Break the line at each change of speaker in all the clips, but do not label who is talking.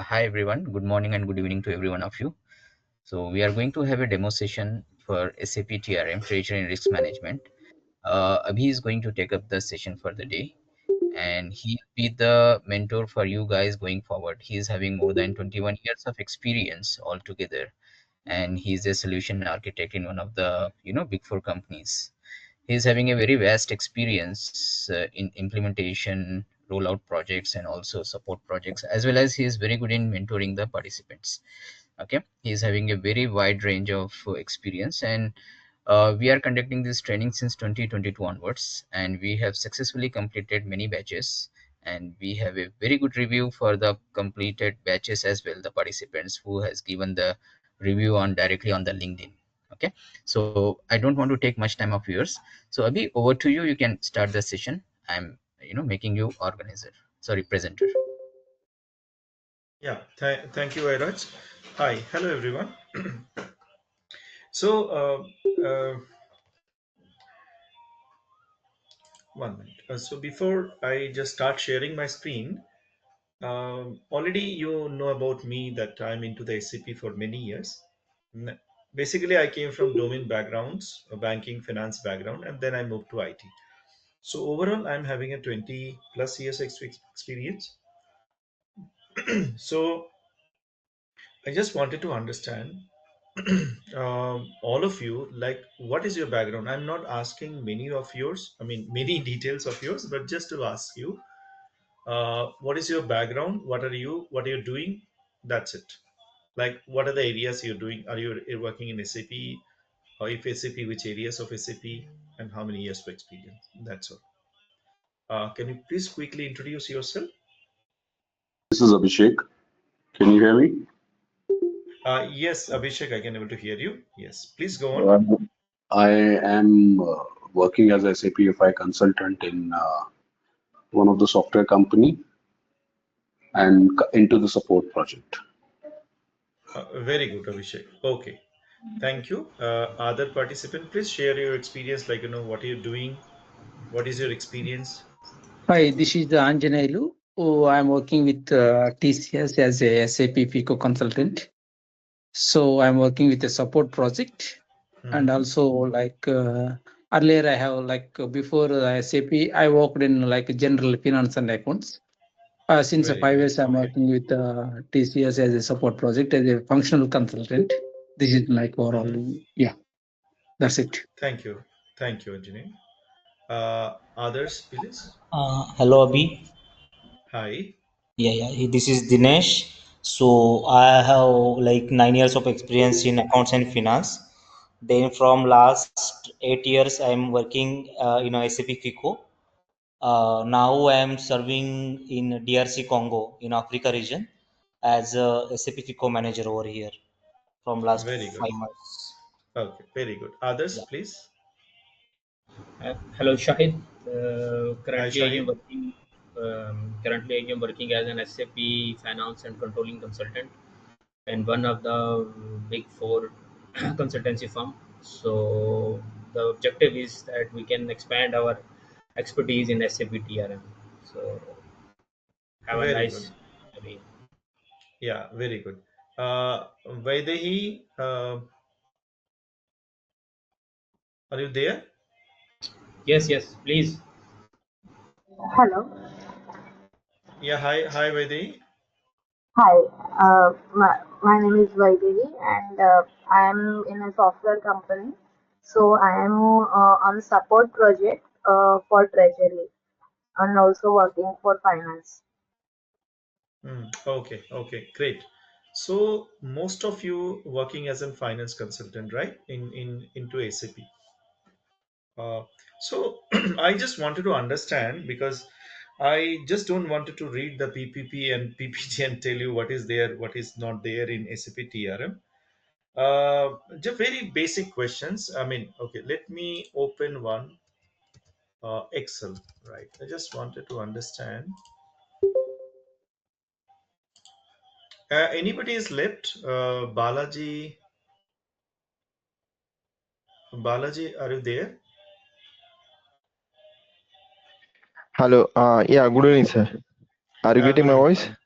Hi everyone, good morning and good evening to every one of you. So we are going to have a demo session for SAP TRM, Treasury and Risk Management. Abhi is going to take up the session for the day and he'll be the mentor for you guys going forward. He is having more than 21 years of experience altogether, and he's a solution architect in one of the big four companies. He's having a very vast experience in implementation, rollout projects, and also support projects, as well as he is very good in mentoring the participants. Okay, he is having a very wide range of experience, and we are conducting this training since 2022 onwards, and we have successfully completed many batches, and we have a very good review for the completed batches as well, the participants who has given the review on directly on the LinkedIn. Okay, so I don't want to take much time of yours. So Abhi, over to you. You can start the session. I'm making you organizer, sorry, presenter.
Yeah, thank you, Vairaj. Hi, hello everyone. So, one minute. So before I just start sharing my screen, already you know about me that I'm into the SAP for many years. N- Basically, I came from domain backgrounds, a banking, finance background, and then I moved to IT. So overall, I'm having a 20 plus years experience. So I just wanted to understand all of you, like, what is your background? I'm not asking many of yours, I mean many details of yours, but just to ask you, what is your background, what are you doing? That's it. Like, what are the areas you're doing? Are you working in SAP, or if SAP, which areas of SAP, and how many years of experience? That's all. Can you please quickly introduce yourself?
This is Abhishek. Can you hear me?
Yes, Abhishek, I can able to hear you. Yes, please go on.
Um, I am working as a SAP FI consultant in one of the software company and into the support project.
Very good, Abhishek. Okay. Thank you. Other participant, please share your experience. Like, what are you doing? What is your experience?
Hi, this is the Anjaneyulu. Oh, I'm working with TCS as a SAP FICO consultant. So I'm working with a support project, and
Hmm.
also earlier I have before SAP I worked in general finance and accounts. Since
Very
5 years
nice.
I'm
Okay.
working with TCS as a support project as a functional consultant. This is like overall.
Hmm.
Yeah, that's it.
Thank you. Thank you, Anjani. Others, please.
Hello, Abhi.
Hi.
Yeah. This is Dinesh. So I have like 9 years of experience in accounts and finance. Then from last 8 years, I'm working SAP FICO. Now I am serving in DRC Congo in Africa region as a SAP FICO manager over here from last
Very good.
5 months.
Okay. Very good. Others,
Yeah.
please.
Hello, Shahid.
Hi,
Currently, I am
Shahid.
working. Currently, I am working as an SAP finance and controlling consultant in one of the big four consultancy firm. So the objective is that we can expand our expertise in SAP TRM. So have a
Very good.
nice day.
Yeah. Very good. Vaidehi, are you there?
Yes, please.
Hello.
Yeah. Hi. Hi, Vaidehi.
Hi. My name is Vaidehi and I am in a software company. So I am on support project for Treasury and also working for finance.
Okay. Okay. Great. So most of you working as a finance consultant, right? In into SAP. Uh, so I just wanted to understand, because I just don't wanted to read the PPP and PPT and tell you what is there, what is not there in SAP TRM. Just very basic questions. I mean, okay, let me open one Excel, right? I just wanted to understand. Anybody is left? Balaji, are you there?
Hello. Yeah, good evening, sir. Are you
Yeah,
getting
good
my
evening.
voice?
Fine.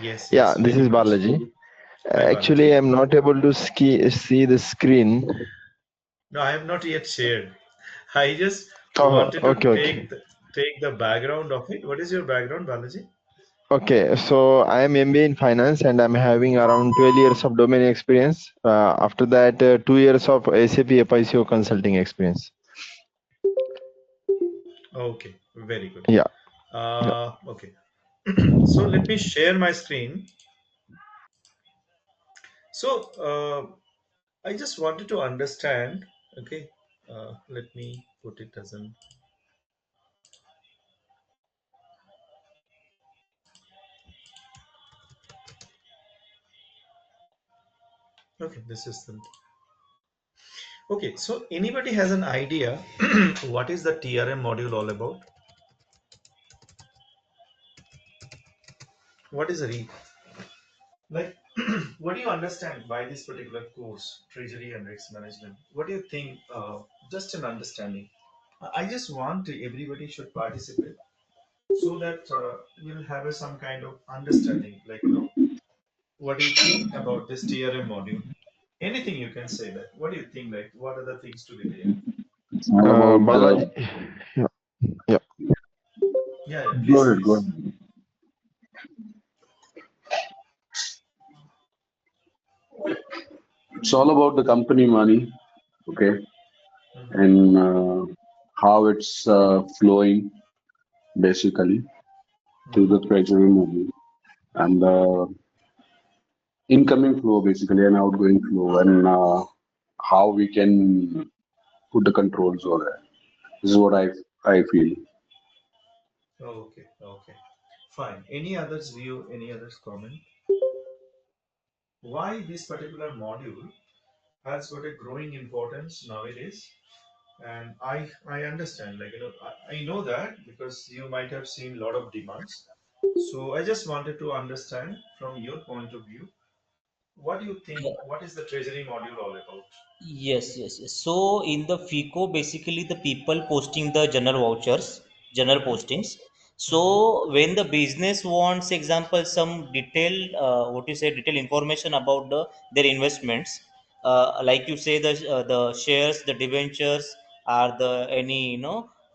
Yes,
Yeah,
yes,
this
very
is
much.
Balaji.
Hi,
Actually,
Balaji.
I'm not able to see the screen.
No, I have not yet shared. I just
Oh,
wanted to
okay, okay.
take the background of it. What is your background, Balaji?
Okay, so I am MBA in finance and I'm having around 12 years of domain experience. After that, 2 years of SAP FICO consulting experience.
Okay, very good.
Yeah. Yeah.
Okay. So let me share my screen. So I just wanted to understand. Okay, let me put it as an. Okay, this is the. Okay, so anybody has an idea what is the TRM module all about? What is the like? What do you understand by this particular course, Treasury and Risk Management? What do you think? Just an understanding. I just want everybody should participate so that we'll have some kind of understanding. Like what do you think about this TRM module? Anything you can say that. What do you think? Like, what are the things to be there?
It's all about
Balaji. Yeah. Yeah.
Yeah, yeah.
go
Please,
ahead, go
please.
ahead. It's all about the company money, okay,
Mhm.
and how it's flowing basically to the
Mhm.
treasury money and the incoming flow basically and outgoing flow and how we can put the controls over there. This is what I feel.
Okay, okay. Fine. Any others view, any others comment? Why this particular module has got a growing importance nowadays? And I understand, like I know that because you might have seen a lot of demands. So I just wanted to understand from your point of view, what do you think? What is the treasury module all about?
Yes, yes, yes. So in the FICO, basically the people posting the general vouchers, general postings.
Mm-hmm.
So when the business wants, example, some detail, what you say, detail information about their investments, like you say the shares, the debentures, are the any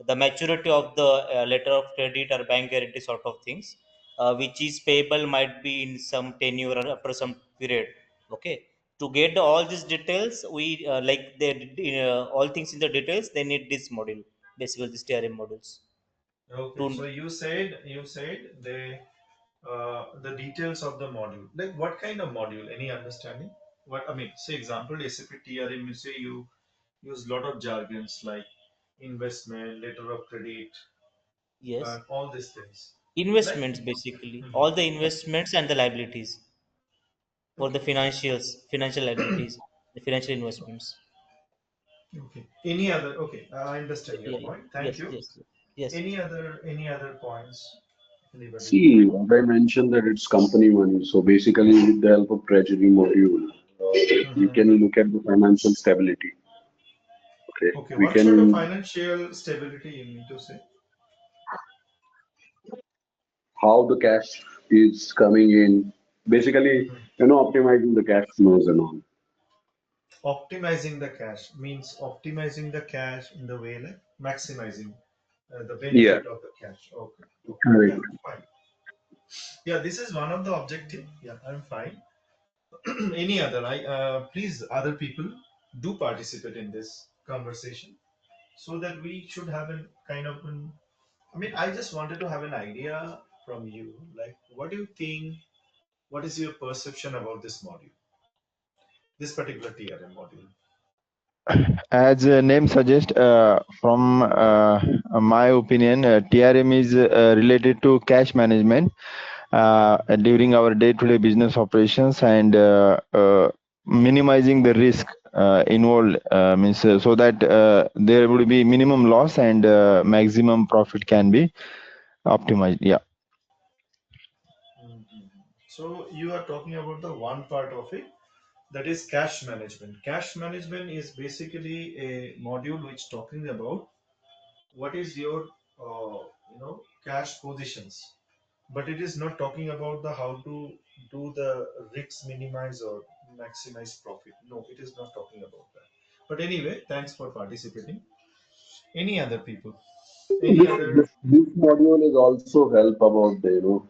the maturity of the letter of credit or bank guarantee sort of things, which is payable might be in some tenure or after some period. Okay, to get all these details we like the all things in the details they need this module, basically this TRM modules
Okay,
to.
so you said the details of the module. Like what kind of module? Any understanding? What I mean, say example, SAP TRM. You say you use lot of jargons like investment, letter of credit,
Yes,
and all these things. Like,
investments, basically
mhm.
all the investments and the liabilities for the
Okay,
financial liabilities, the financial investments.
okay. Any other? Okay, I understand your
Yeah, yeah.
point. Thank
Yes,
you.
yes, yes.
Any other points? Anybody?
See, what I mentioned that it's company money. So basically, with the help of treasury module, we
Mhm.
can look at the financial stability. Okay,
Okay,
we
what sort of
can
financial stability you mean to say?
how the cash is coming in. Basically,
Hmm.
optimizing the cash flows and all.
Optimizing the cash means optimizing the cash in the way like maximizing the
Yeah,
benefit of the cash. Okay, okay,
correct.
yeah, fine. Yeah, this is one of the objective. Yeah, I'm fine. Any other? I please other people do participate in this conversation so that we should have a kind of an. I mean, I just wanted to have an idea from you. Like, what do you think? What is your perception about this module, this particular TRM module?
As the name suggests, from my opinion, TRM is related to cash management during our day-to-day business operations and minimizing the risk involved, means so that there would be minimum loss and maximum profit can be optimized. Yeah.
Mhm. So you are talking about the one part of it, that is cash management. Cash management is basically a module which talking about what is your cash positions. but it is not talking about the how to do the risks minimize or maximize profit. No, it is not talking about that. But anyway, thanks for participating. Any other people? Any
This,
other?
this module is also help about the,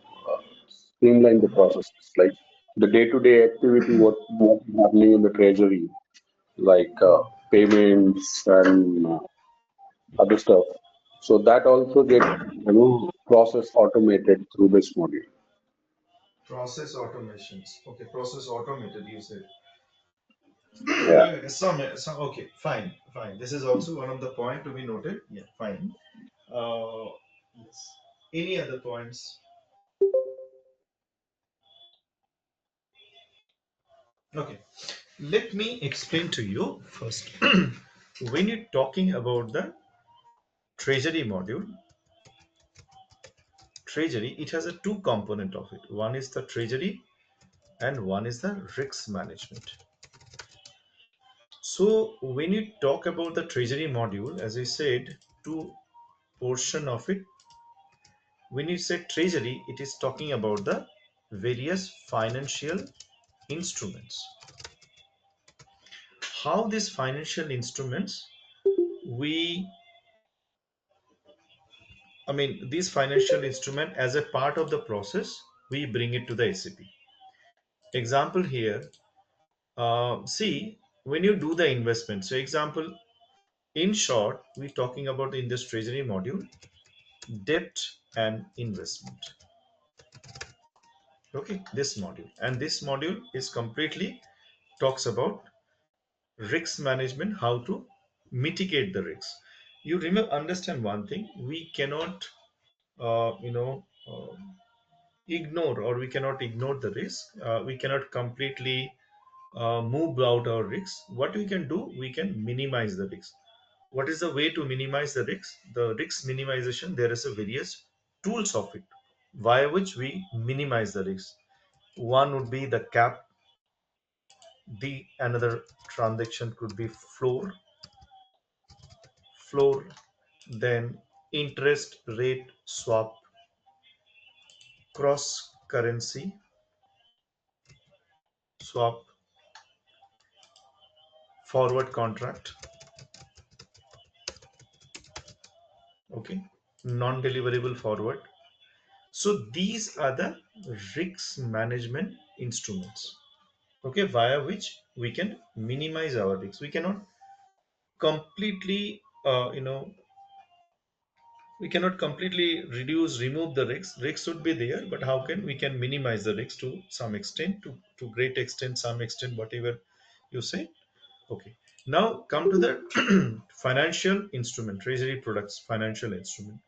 streamline the processes, like the day-to-day activity, what is happening in the treasury, like payments and other stuff. So that also get, process automated through this module.
Process automations. Okay, process automated, you said.
Yeah.
Some okay, fine. This is also one of the point to be noted. Yeah, fine. Yes. Any other points? Okay, let me explain to you first. When you're talking about the treasury module, treasury, it has a two component of it. One is the treasury and one is the risk management. So when you talk about the treasury module, as I said, two portion of it. When you say treasury, it is talking about the various financial instruments. How these financial instruments, we, I mean, these financial instrument as a part of the process, we bring it to the SAP. Example here, see, when you do the investment, so example, in short, we're talking about in this treasury module, debt and investment. Okay, this module, and this module is completely talks about risk management, how to mitigate the risks. You remember, understand one thing, we cannot uh, you know ignore, or we cannot ignore the risk. We cannot completely move out our risks. What we can do, we can minimize the risks. What is the way to minimize the risks? The risk minimization, there is a various tools of it via which we minimize the risks. One would be the cap, the another transaction could be floor, then interest rate swap, cross currency swap, forward contract, okay, non deliverable forward. So these are the risk management instruments, okay, via which we can minimize our risks. We cannot completely we cannot completely remove the risks should be there, but how can we can minimize the risks to some extent, to great extent, some extent, whatever you say. Okay, now come to the financial instrument, treasury products, financial instrument.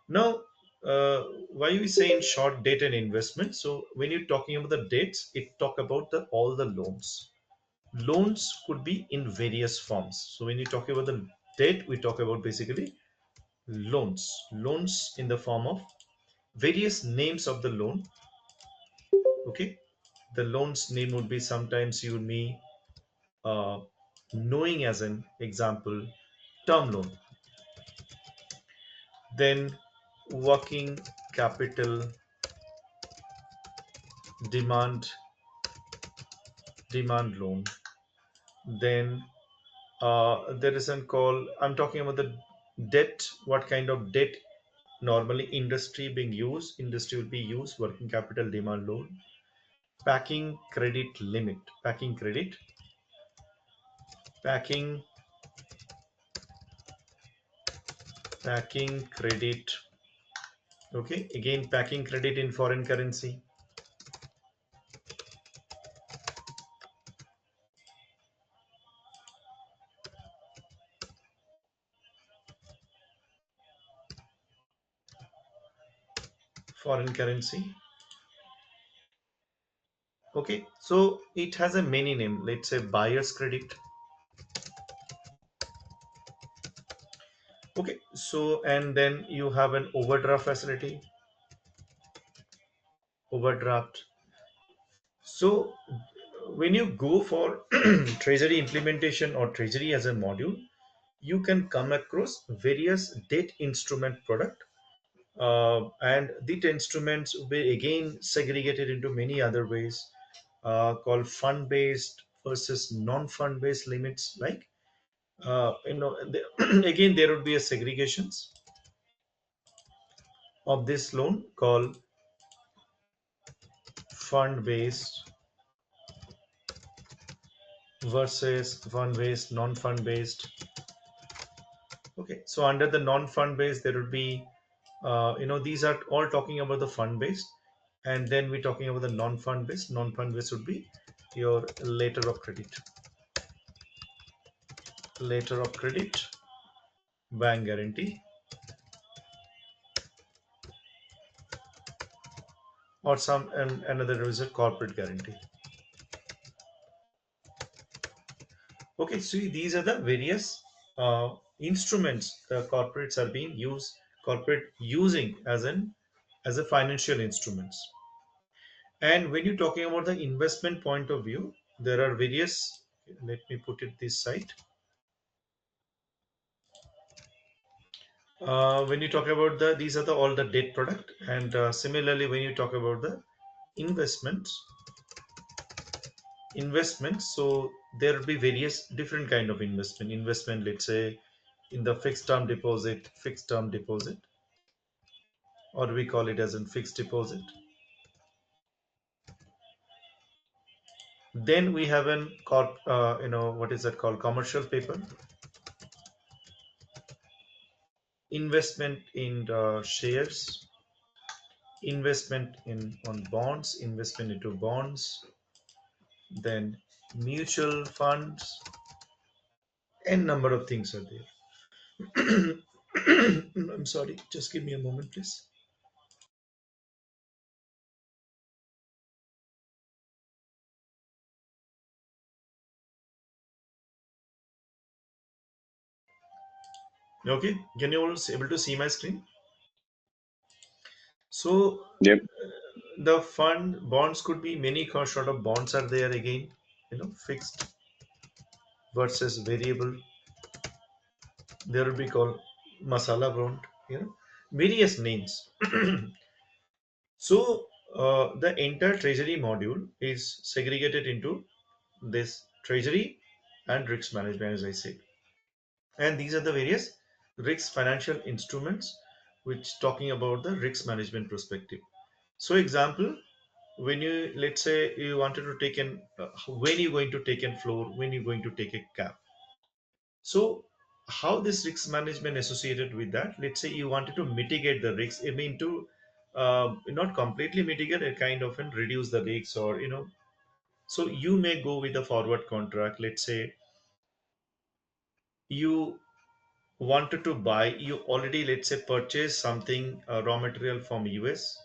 Now, why we say in short, debt and investment. So when you're talking about the debts, it talk about the all the loans could be in various forms. So when you talk about the debt, we talk about basically loans in the form of various names of the loan. Okay, the loan's name would be, sometimes you and me uh, knowing as an example, term loan, then working capital demand loan, then there is a call, I'm talking about the debt, what kind of debt normally industry will be used, working capital demand loan, packing credit limit, packing credit, okay, again packing credit in foreign currency, foreign currency. Okay, so it has a many name, let's say buyer's credit. Okay, so and then you have an overdraft facility, overdraft. So when you go for treasury implementation or treasury as a module, you can come across various debt instrument product, And the instruments will be again segregated into many other ways, called fund based versus non fund based limits. Like, again, there would be a segregations of this loan called fund based versus fund based, non fund based. Okay, so under the non fund based, there would be, these are all talking about the fund based, and then we're talking about the non fund based. Non fund based would be your letter of credit, bank guarantee, or some, and another is a corporate guarantee. Okay, so these are the various instruments the corporates are being used, corporate using as a financial instruments. And when you're talking about the investment point of view, there are various. Let me put it this side. When you talk about these are the all the debt product, and similarly, when you talk about the investments, so there will be various different kind of investment, let's say in the fixed term deposit, or we call it as in fixed deposit. Then we have an what is that called, commercial paper, investment in shares, investment in on bonds, investment into bonds, then mutual funds, and number of things are there. I'm sorry, just give me a moment, please. Okay, can you all able to see my screen? So
Yep.
the fund bonds could be many sort of bonds are there again, fixed versus variable. There will be called masala bond, various names. So the entire treasury module is segregated into this treasury and risk management, as I said. And these are the various risk financial instruments which talking about the risk management perspective. So example, when you, let's say you wanted to take an when you're going to take an floor, when you're going to take a cap. So how this risk management associated with that, let's say you wanted to mitigate the risks, I mean to not completely mitigate, a kind of and reduce the risks, or so you may go with a forward contract. Let's say you wanted to buy, you already, let's say, purchase something, raw material from US,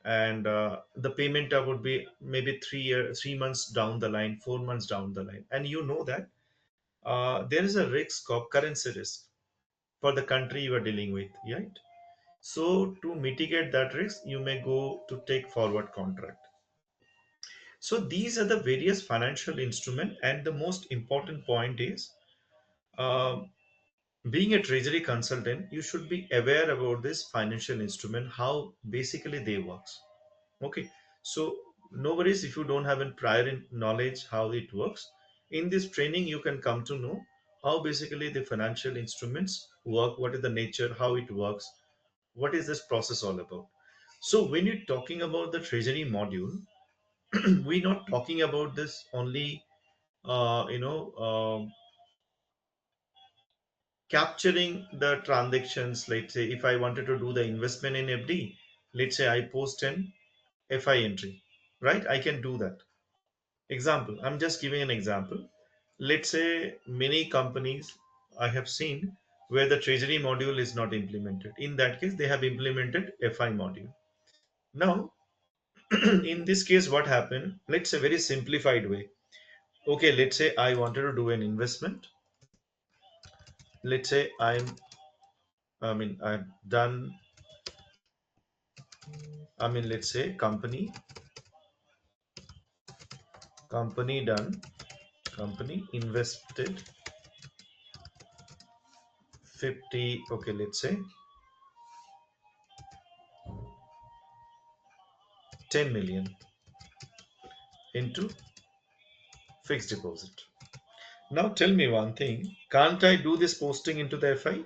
and the payment term would be maybe 3 months down the line, 4 months down the line, and you know that there is a risk of currency risk for the country you are dealing with, right? So to mitigate that risk, you may go to take forward contract. So these are the various financial instrument, and the most important point is, uh, being a treasury consultant, you should be aware about this financial instrument, how basically they works. Okay, so no worries if you don't have a prior knowledge how it works. In this training, you can come to know how basically the financial instruments work, what is the nature, how it works, what is this process all about. So when you're talking about the treasury module, we're not talking about this only, uh, you know, um capturing the transactions. Let's say if I wanted to do the investment in FD, let's say I post an FI entry, right? I can do that. Example, I'm just giving an example. Let's say many companies I have seen where the treasury module is not implemented. In that case, they have implemented FI module. Now, in this case, what happened? Let's say very simplified way. Okay, let's say I wanted to do an investment. Let's say I've done, let's say company done, company invested 50, okay, let's say 10 million into fixed deposit. Now tell me one thing, can't I do this posting into the FI?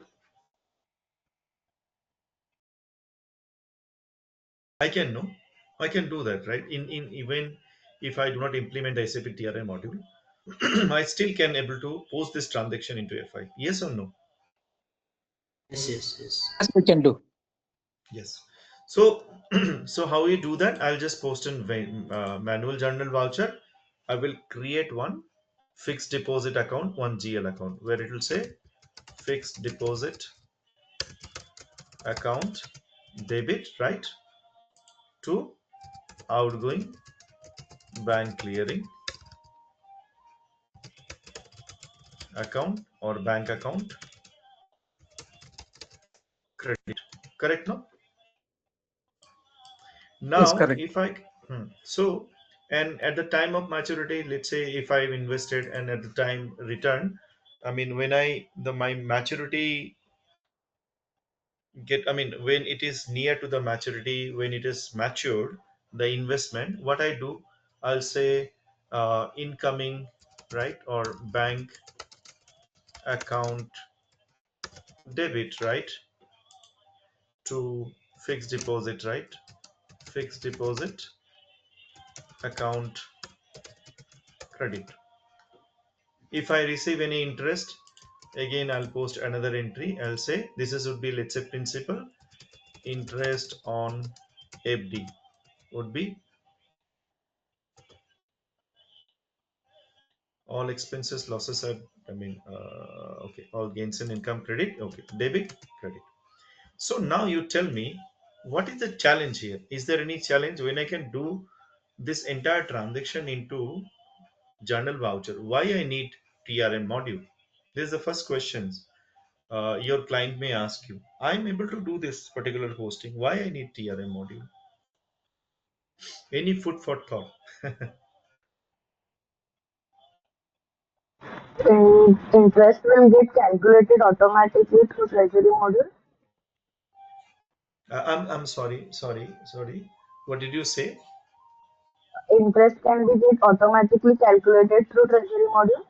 I can, no? I can do that, right? In even if I do not implement the SAP TRM module, I still can able to post this transaction into FI. Yes or no?
Yes, yes, yes.
Yes, we can do.
Yes. So, so how you do that? I'll just post in manual journal voucher. I will create one fixed deposit account, one GL account, where it will say fixed deposit account debit, right, to outgoing bank clearing account or bank account credit. Correct, no?
Yes,
Now,
correct.
if I so and at the time of maturity, let's say if I've invested and at the time return, I mean when I the my maturity get, I mean when it is near to the maturity, when it is matured, the investment, what I do, I'll say incoming, right, or bank account debit, right, to fixed deposit, right, fixed deposit account credit. If I receive any interest, again I'll post another entry. I'll say this is would be, let's say, principal interest on FD would be all expenses losses are, I mean okay, all gains and income credit, okay, debit credit. So now you tell me, what is the challenge here? Is there any challenge when I can do this entire transaction into journal voucher? Why I need TRM module? This is the first question your client may ask you. I'm able to do this particular hosting. Why I need TRM module? Any food for thought?
Interest will get calculated automatically through Treasury module.
I'm sorry. What did you say?
Interest can be get automatically calculated through Treasury module.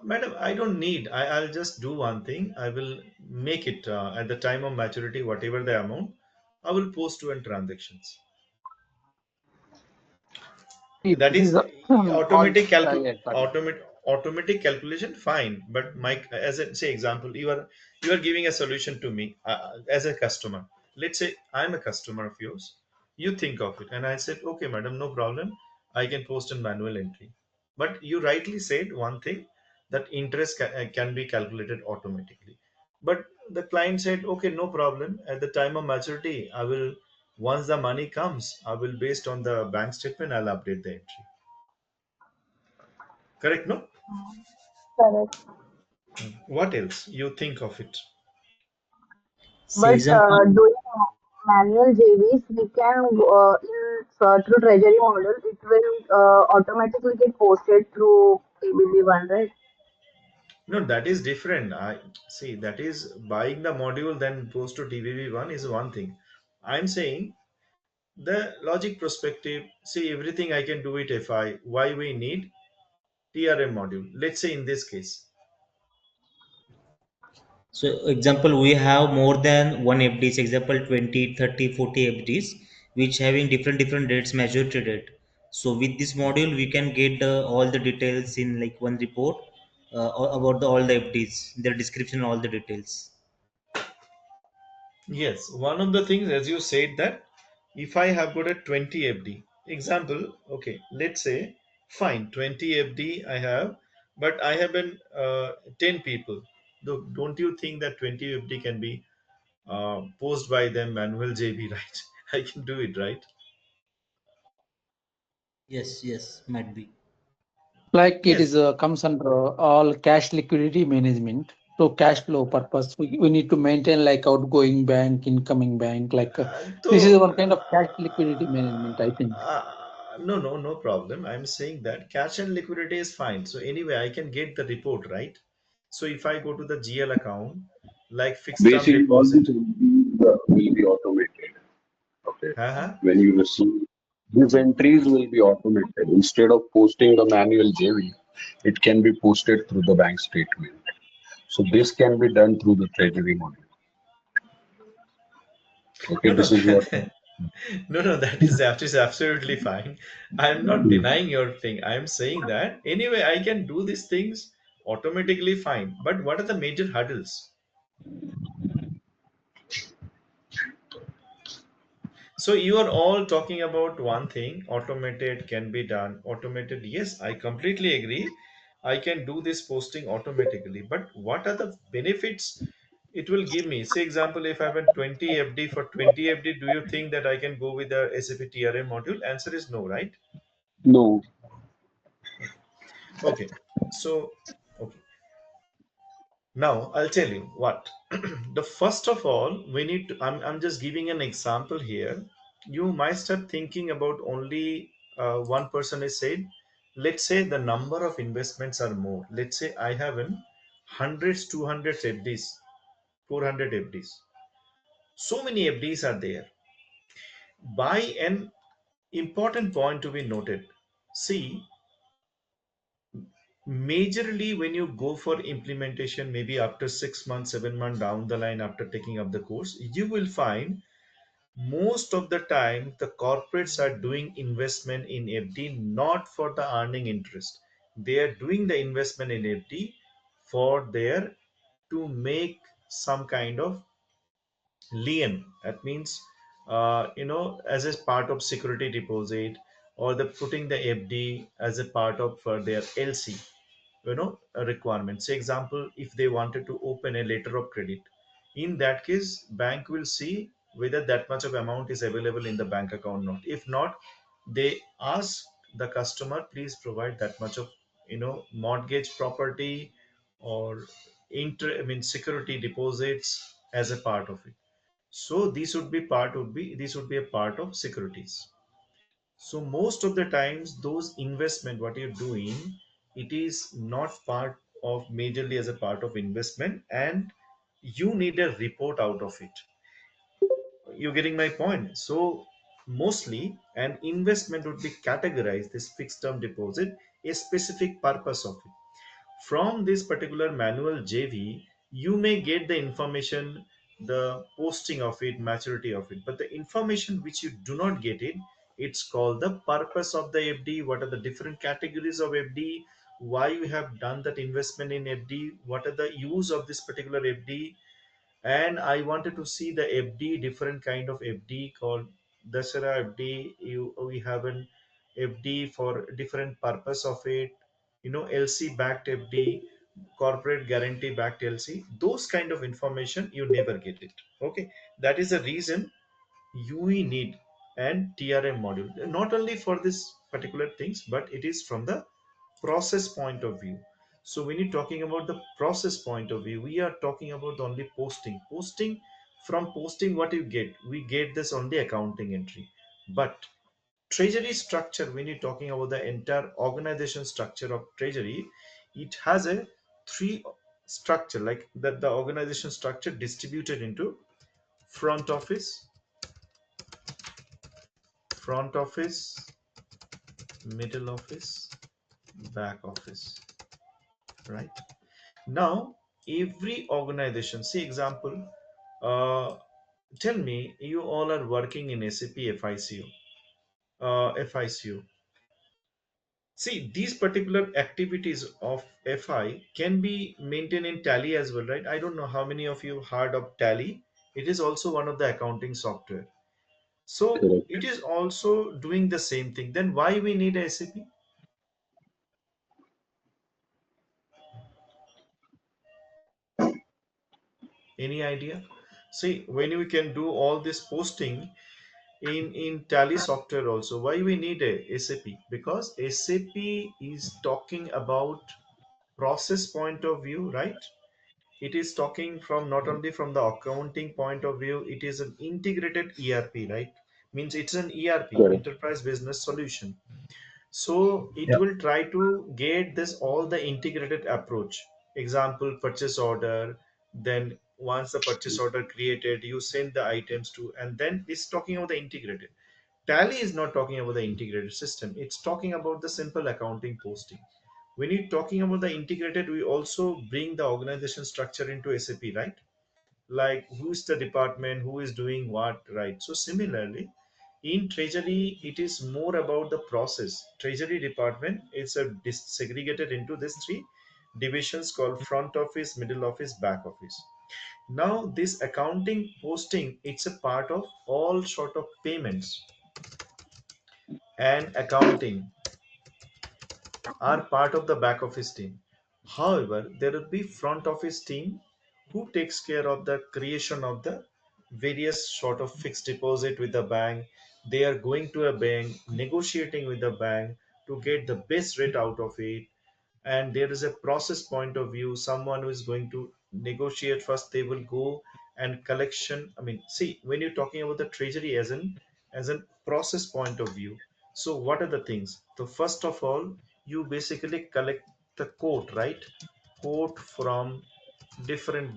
Madam, I don't need. I'll just do one thing. I will make it at the time of maturity, whatever the amount, I will post to an transactions.
See,
That
this is
is
all.
automatic
Yeah, got it.
automatic calculation, fine, but my, as a say example, you are giving a solution to me as a customer. Let's say I'm a customer of yours, you think of it and I said, okay madam, no problem, I can post a manual entry. But you rightly said one thing, that interest can be calculated automatically. But the client said, okay, no problem, at the time of maturity I will, once the money comes, I will, based on the bank statement, I'll update the entry. Correct, no?
Correct.
What else you think of it?
See,
But
example.
doing manual JVs, we can in through Treasury model, it will automatically get posted through ABB1, right?
No, that is different. I see, that is buying the module then goes to TVV1 is one thing. I'm saying the logic perspective. See, everything I can do it FI. Why we need TRM module? Let's say in this case.
So example, we have more than one FDs, example 20, 30, 40 FDs, which having different dates, maturity date. So with this module, we can get all the details in like one report about all the FDs, their description, all the details.
Yes, one of the things, as you said, that if I have got a 20 FD example, okay, let's say fine, 20 FD I have, but I have been 10 people. Don't you think that 20 FD can be posed by them manual JB, right? I can do it, right?
Yes, yes, might be.
Like it is
Yes.
comes under all cash liquidity management. So cash flow purpose, we need to maintain like outgoing bank, incoming bank. Like this is
So,
one kind of cash liquidity management, I think.
no problem. I'm saying that cash and liquidity is fine. So anyway, I can get the report, right? So if I go to the GL account, like fixed term
Basically, all
deposit,
this will be automated. Okay.
uh-huh.
When you receive. These entries will be automated. Instead of posting the manual JV, it can be posted through the bank statement. So this can be done through the treasury model. Okay,
No, no,
this is what.
no, no. That is absolutely fine. I'm not denying your thing. I'm saying that anyway, I can do these things automatically fine. But what are the major hurdles? So you are all talking about one thing, automated can be done. Automated, yes, I completely agree. I can do this posting automatically. But what are the benefits it will give me? Say example, if I have a 20 FD for 20 FD, do you think that I can go with the SAP TRM module? Answer is no, right?
No,
Okay. Okay. So, okay. Now I'll tell you what. The first of all, we need to. I'm just giving an example here. You might start thinking about only one person is said. Let's say the number of investments are more. Let's say I have in hundreds, 200 FDs, 400 FDs. So many FDs are there. By an important point to be noted. See, majorly when you go for implementation, maybe after 6 months, 7 months down the line after taking up the course, you will find most of the time the corporates are doing investment in FD not for the earning interest. They are doing the investment in FD for their to make some kind of lien. That means as a part of security deposit, or the putting the FD as a part of for their LC, a requirement. Say example, if they wanted to open a letter of credit, in that case bank will see whether that much of amount is available in the bank account or not. If not, they ask the customer, please provide that much of mortgage property or security deposits as a part of it. So this would be a part of securities. So most of the times those investment what you're doing, it is not part of majorly as a part of investment, and you need a report out of it. You're getting my point. So mostly an investment would be categorized this fixed term deposit, a specific purpose of it. From this particular manual JV, you may get the information, the posting of it, maturity of it, but the information which you do not get it, it's called the purpose of the FD. What are the different categories of FD? Why you have done that investment in FD? What are the use of this particular FD? And I wanted to see the FD, different kind of FD called Dasara FD. We have an FD for different purpose of it. LC backed FD, corporate guarantee backed LC. Those kind of information you never get it. Okay, that is the reason we need and TRM module. Not only for this particular things, but it is from the process point of view. So when you're talking about the process point of view, we are talking about only posting. From posting, what you get, we get this on the accounting entry. But treasury structure, when you're talking about the entire organization structure of treasury, it has a three structure, like that the organization structure distributed into front office, front office, middle office, back office, right? Now, every organization, see example, uh, tell me, you all are working in SAP FICO. FICO. See, these particular activities of FI can be maintained in Tally as well, right? I don't know how many of you heard of Tally. It is also one of the accounting software. So
correct.
it is also doing the same thing. Then why we need SAP? Any idea? See, when we can do all this posting in Tally software also, why we need a SAP? Because SAP is talking about process point of view, right? It is talking from not only from the accounting point of view, it is an integrated ERP, right? Means it's an ERP,
Correct.
enterprise business solution. So it
Yeah.
will try to get this all the integrated approach. Example, purchase order. Then once the purchase order created, you send the items to, and then it's talking about the integrated. Tally is not talking about the integrated system, it's talking about the simple accounting posting. When you're talking about the integrated, we also bring the organization structure into SAP, right? Like who's the department, who is doing what, right? So similarly, in treasury, it is more about the process. Treasury department is a segregated into these three divisions called front office, middle office, back office. Now this accounting posting, it's a part of all sort of payments and accounting are part of the back office team. However, there will be front office team who takes care of the creation of the various sort of fixed deposit with the bank. They are going to a bank, negotiating with the bank to get the best rate out of it. And there is a process point of view. Someone who is going to negotiate first, they will go and collection. I mean, see, when you're talking about the treasury as a process point of view, so what are the things? So first of all, you basically collect the quote, right? Quote from different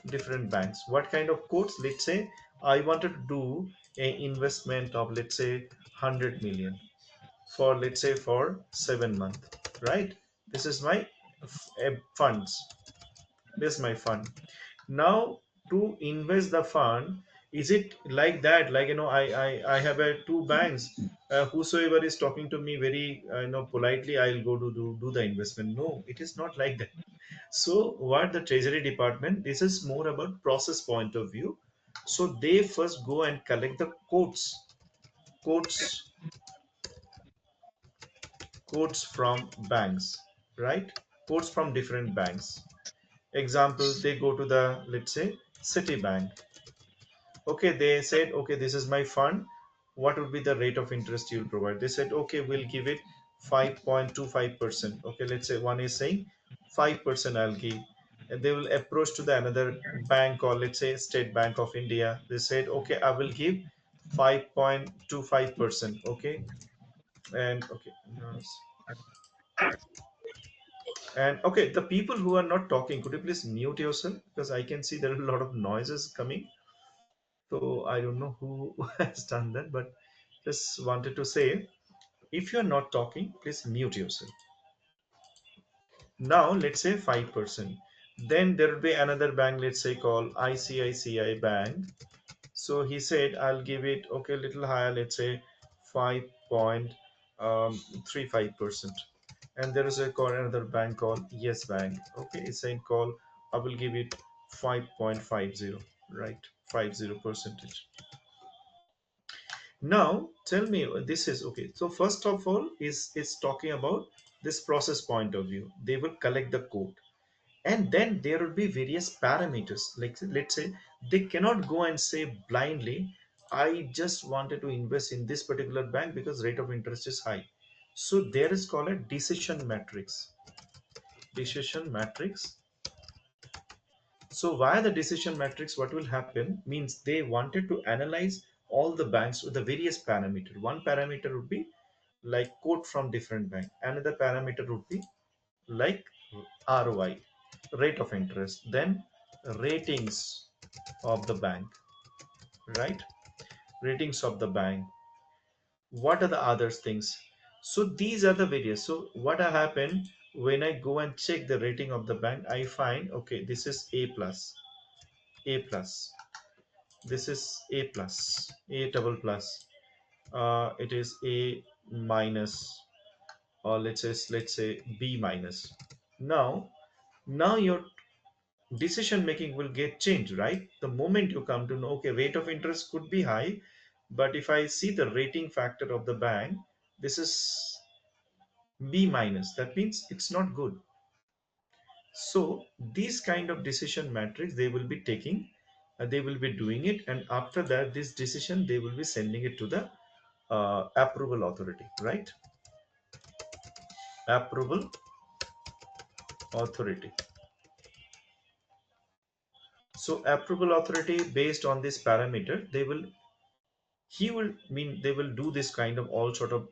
different banks. What kind of quotes? Let's say I wanted to do a investment of, let's say, 100 million for, let's say, for 7 months, right? This is my funds. This is my fund. Now, to invest the fund, is it like that? Like, I have two banks. Whosoever is talking to me very, politely, I'll go to do the investment. No, it is not like that. So, what the Treasury Department, this is more about process point of view. So they first go and collect the quotes, quotes from banks, right? Quotes from different banks. Example, they go to the, let's say, Citibank. Okay, they said, okay, this is my fund. What would be the rate of interest you'll provide? They said, okay, we'll give it 5.25%. Okay, let's say one is saying 5% I'll give. And they will approach to the another bank, or let's say State Bank of India. They said, okay, I will give 5.25%. Okay. And okay. And okay, the people who are not talking, could you please mute yourself? Because I can see there are a lot of noises coming. So I don't know who has done that, but just wanted to say, if you're not talking, please mute yourself. Now let's say 5%. Then there will be another bank, let's say called ICICI Bank. So he said, I'll give it, okay, a little higher, let's say 5.35%. And there is another bank called Yes Bank. Okay, it's saying call, I will give it 5.50, right? 50%. Now tell me, this is okay. So first of all, is talking about this process point of view. They will collect the code, and then there will be various parameters. Like let's say they cannot go and say blindly, I just wanted to invest in this particular bank because rate of interest is high. So there is called a decision matrix. Decision matrix. So via the decision matrix, what will happen means they wanted to analyze all the banks with the various parameter. One parameter would be like quote from different bank. Another parameter would be like ROI, rate of interest. Then ratings of the bank, right? Ratings of the bank. What are the other things? So these are the various. So what happened when I go and check the rating of the bank, I find, okay, this is A plus, A plus. This is A plus, A double plus. It is A minus, or let's say B minus. Now your decision making will get changed, right? The moment you come to know, okay, rate of interest could be high, but if I see the rating factor of the bank, this is B minus. That means it's not good. So these kind of decision matrix they will be taking, they will be doing it, and after that, this decision they will be sending it to the approval authority, right? Approval authority. So approval authority, based on this parameter, they will do this kind of all sort of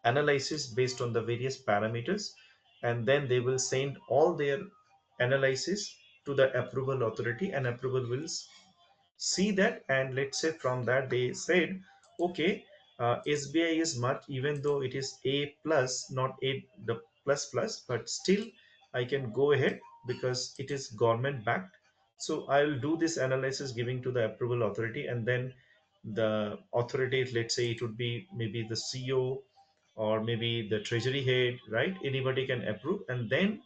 analysis based on the various parameters, and then they will send all their analysis to the approval authority, and approval will see that, and let's say from that they said, okay, SBI is much, even though it is A plus, not A the plus plus, but still I can go ahead because it is government backed. So I'll do this analysis giving to the approval authority, and then the authority, let's say it would be maybe the CEO or maybe the treasury head, right? Anybody can approve, and then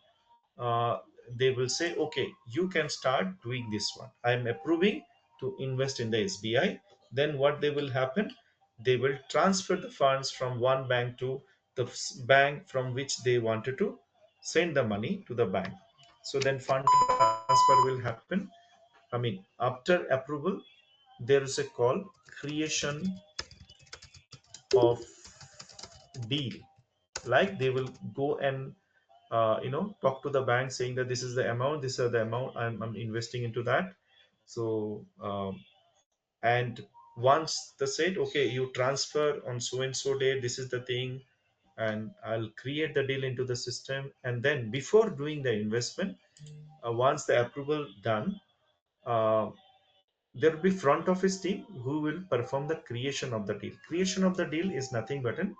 uh, they will say, okay, you can start doing this one. I'm approving to invest in the SBI. Then what they will happen, they will transfer the funds from one bank to the bank from which they wanted to send the money to the bank. So then fund transfer will happen. I mean, after approval, there is a call, creation of deal. Like they will go and talk to the bank saying that this is the amount, this is the amount I'm investing into that. So and once they said, okay, you transfer on so and so day, this is the thing, and I'll create the deal into the system. And then before doing the investment, once the approval done, uh, there will be front office team who will perform the creation of the deal. Creation of the deal is nothing but an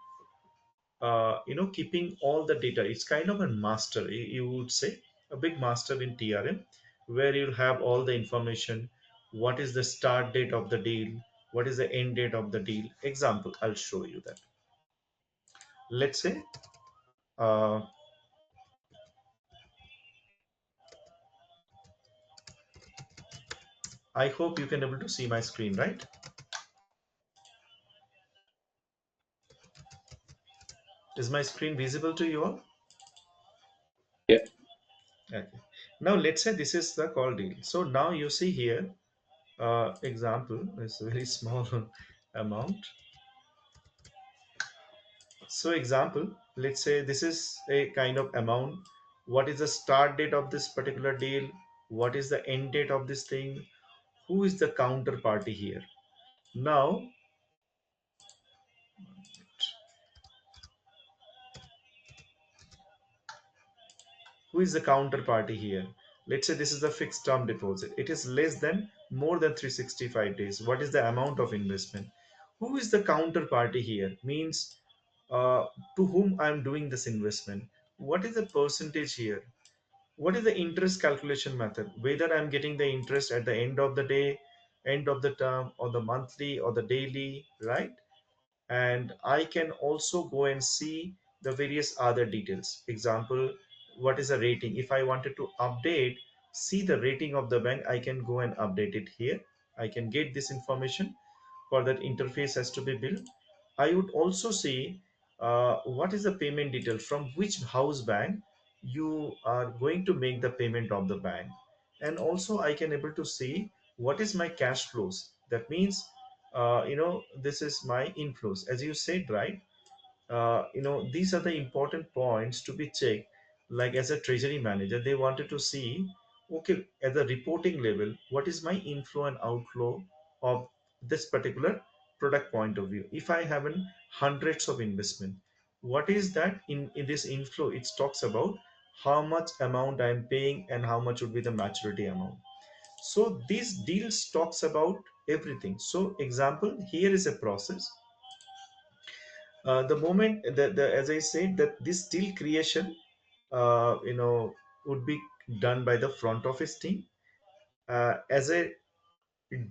keeping all the data. It's kind of a master, you would say, a big master in TRM, where you'll have all the information. What is the start date of the deal? What is the end date of the deal? Example, I'll show you that. Let's say, uh, I hope you can able to see my screen, right? Is my screen visible to you all?
Yeah.
Okay. Now let's say this is the call deal. So now you see here, example is very small amount. So example, let's say this is a kind of amount. What is the start date of this particular deal? What is the end date of this thing? Who is the counterparty here? Now, who is the counterparty here? Let's say this is the fixed term deposit. It is less than more than 365 days. What is the amount of investment? Who is the counterparty here? Means uh, to whom I am doing this investment. What is the percentage here? What is the interest calculation method? Whether I'm getting the interest at the end of the day, end of the term, or the monthly or the daily, right? And I can also go and see the various other details. Example, what is the rating? If I wanted to update, see the rating of the bank, I can go and update it here. I can get this information. For that, interface has to be built. I would also see what is the payment detail, from which house bank you are going to make the payment of the bank. And also I can able to see what is my cash flows. That means this is my inflows, as you said, right? These are the important points to be checked. Like as a treasury manager, they wanted to see, okay, at the reporting level, what is my inflow and outflow of this particular product point of view. If I have hundreds of investment, what is that in this inflow? It talks about how much amount I'm paying and how much would be the maturity amount. So these deals talks about everything. So example, here is a process. The moment as I said, that this deal creation would be done by the front office team as a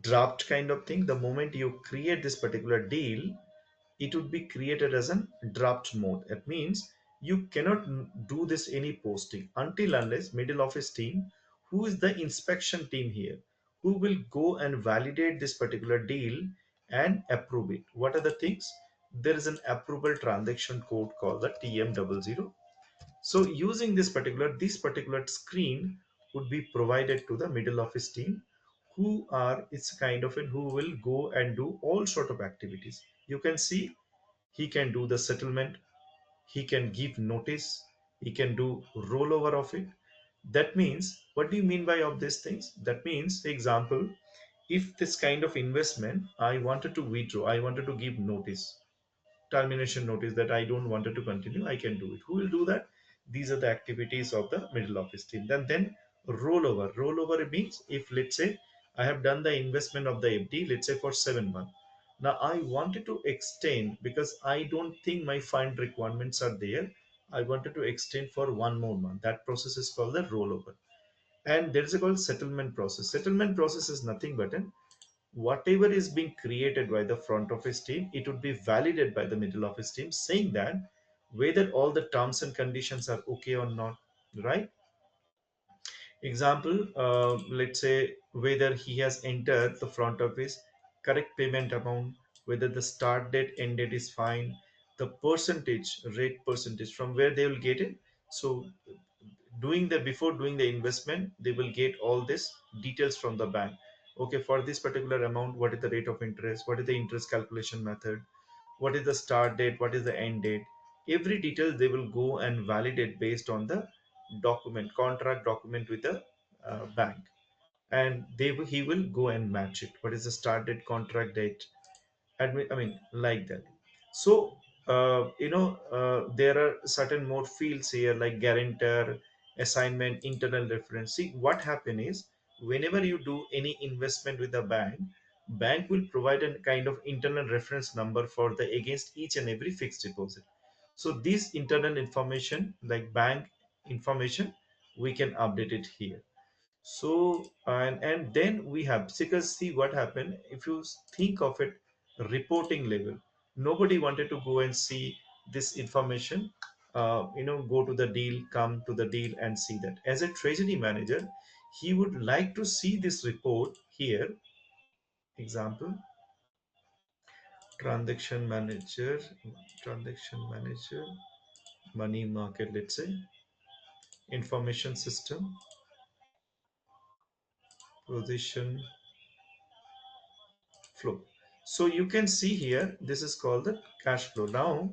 draft kind of thing. The moment you create this particular deal, it would be created as a draft mode. That means you cannot do this any posting until unless middle office team, who is the inspection team here, who will go and validate this particular deal and approve it. What are the things? There is an approval transaction code called the TM00. So using this particular screen would be provided to the middle office team, who are, it's kind of who will go and do all sort of activities. You can see he can do the settlement, he can give notice, he can do rollover of it. That means, what do you mean by of these things? That means, example, if this kind of investment I wanted to withdraw, I wanted to give notice, termination notice, that I don't wanted to continue, I can do it. Who will do that? These are the activities of the middle office team. Then rollover. Rollover means, if let's say I have done the investment of the FD, let's say for 7 months. Now I wanted to extend because I don't think my fund requirements are there. I wanted to extend for 1 more month. That process is called the rollover. And there is a called settlement process. Settlement process is nothing but an whatever is being created by the front office team, it would be validated by the middle office team, saying that whether all the terms and conditions are okay or not, right? Example, let's say whether he has entered the front office correct payment amount, whether the start date, end date is fine, the percentage, rate percentage from where they will get it. So doing the before doing the investment, they will get all this details from the bank. Okay, for this particular amount, what is the rate of interest? What is the interest calculation method? What is the start date? What is the end date? Every detail they will go and validate based on the document, contract document with the bank, and he will go and match it. What is the start date, contract date, I mean, like that. So, there are certain more fields here like guarantor, assignment, internal reference. See, what happen is whenever you do any investment with the bank, bank will provide a kind of internal reference number for the against each and every fixed deposit. So this internal information, like bank information, we can update it here. So and then we have, because see what happened, if you think of it reporting level, nobody wanted to go and see this information, go to the deal, come to the deal and see that. As a treasury manager, he would like to see this report here. Example, transaction manager, transaction manager, money market, let's say, information system, position flow. So you can see here, this is called the cash flow. Now,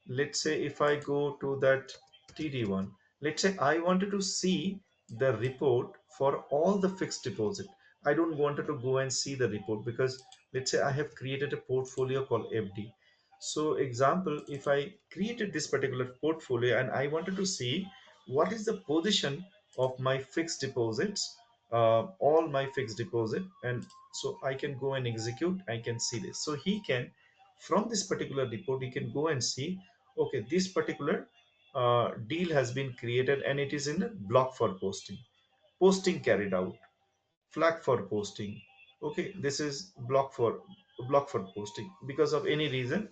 let's say if I go to that TD1, let's say I wanted to see the report for all the fixed deposit. I don't wanted to go and see the report because let's say I have created a portfolio called FD. So example, if I created this particular portfolio and I wanted to see what is the position of my fixed deposits, all my fixed deposit, and so I can go and execute, I can see this. So he can, from this particular report, he can go and see, okay, this particular deal has been created and it is in a block for posting, posting carried out, flag for posting. Okay, this is block for posting because of any reason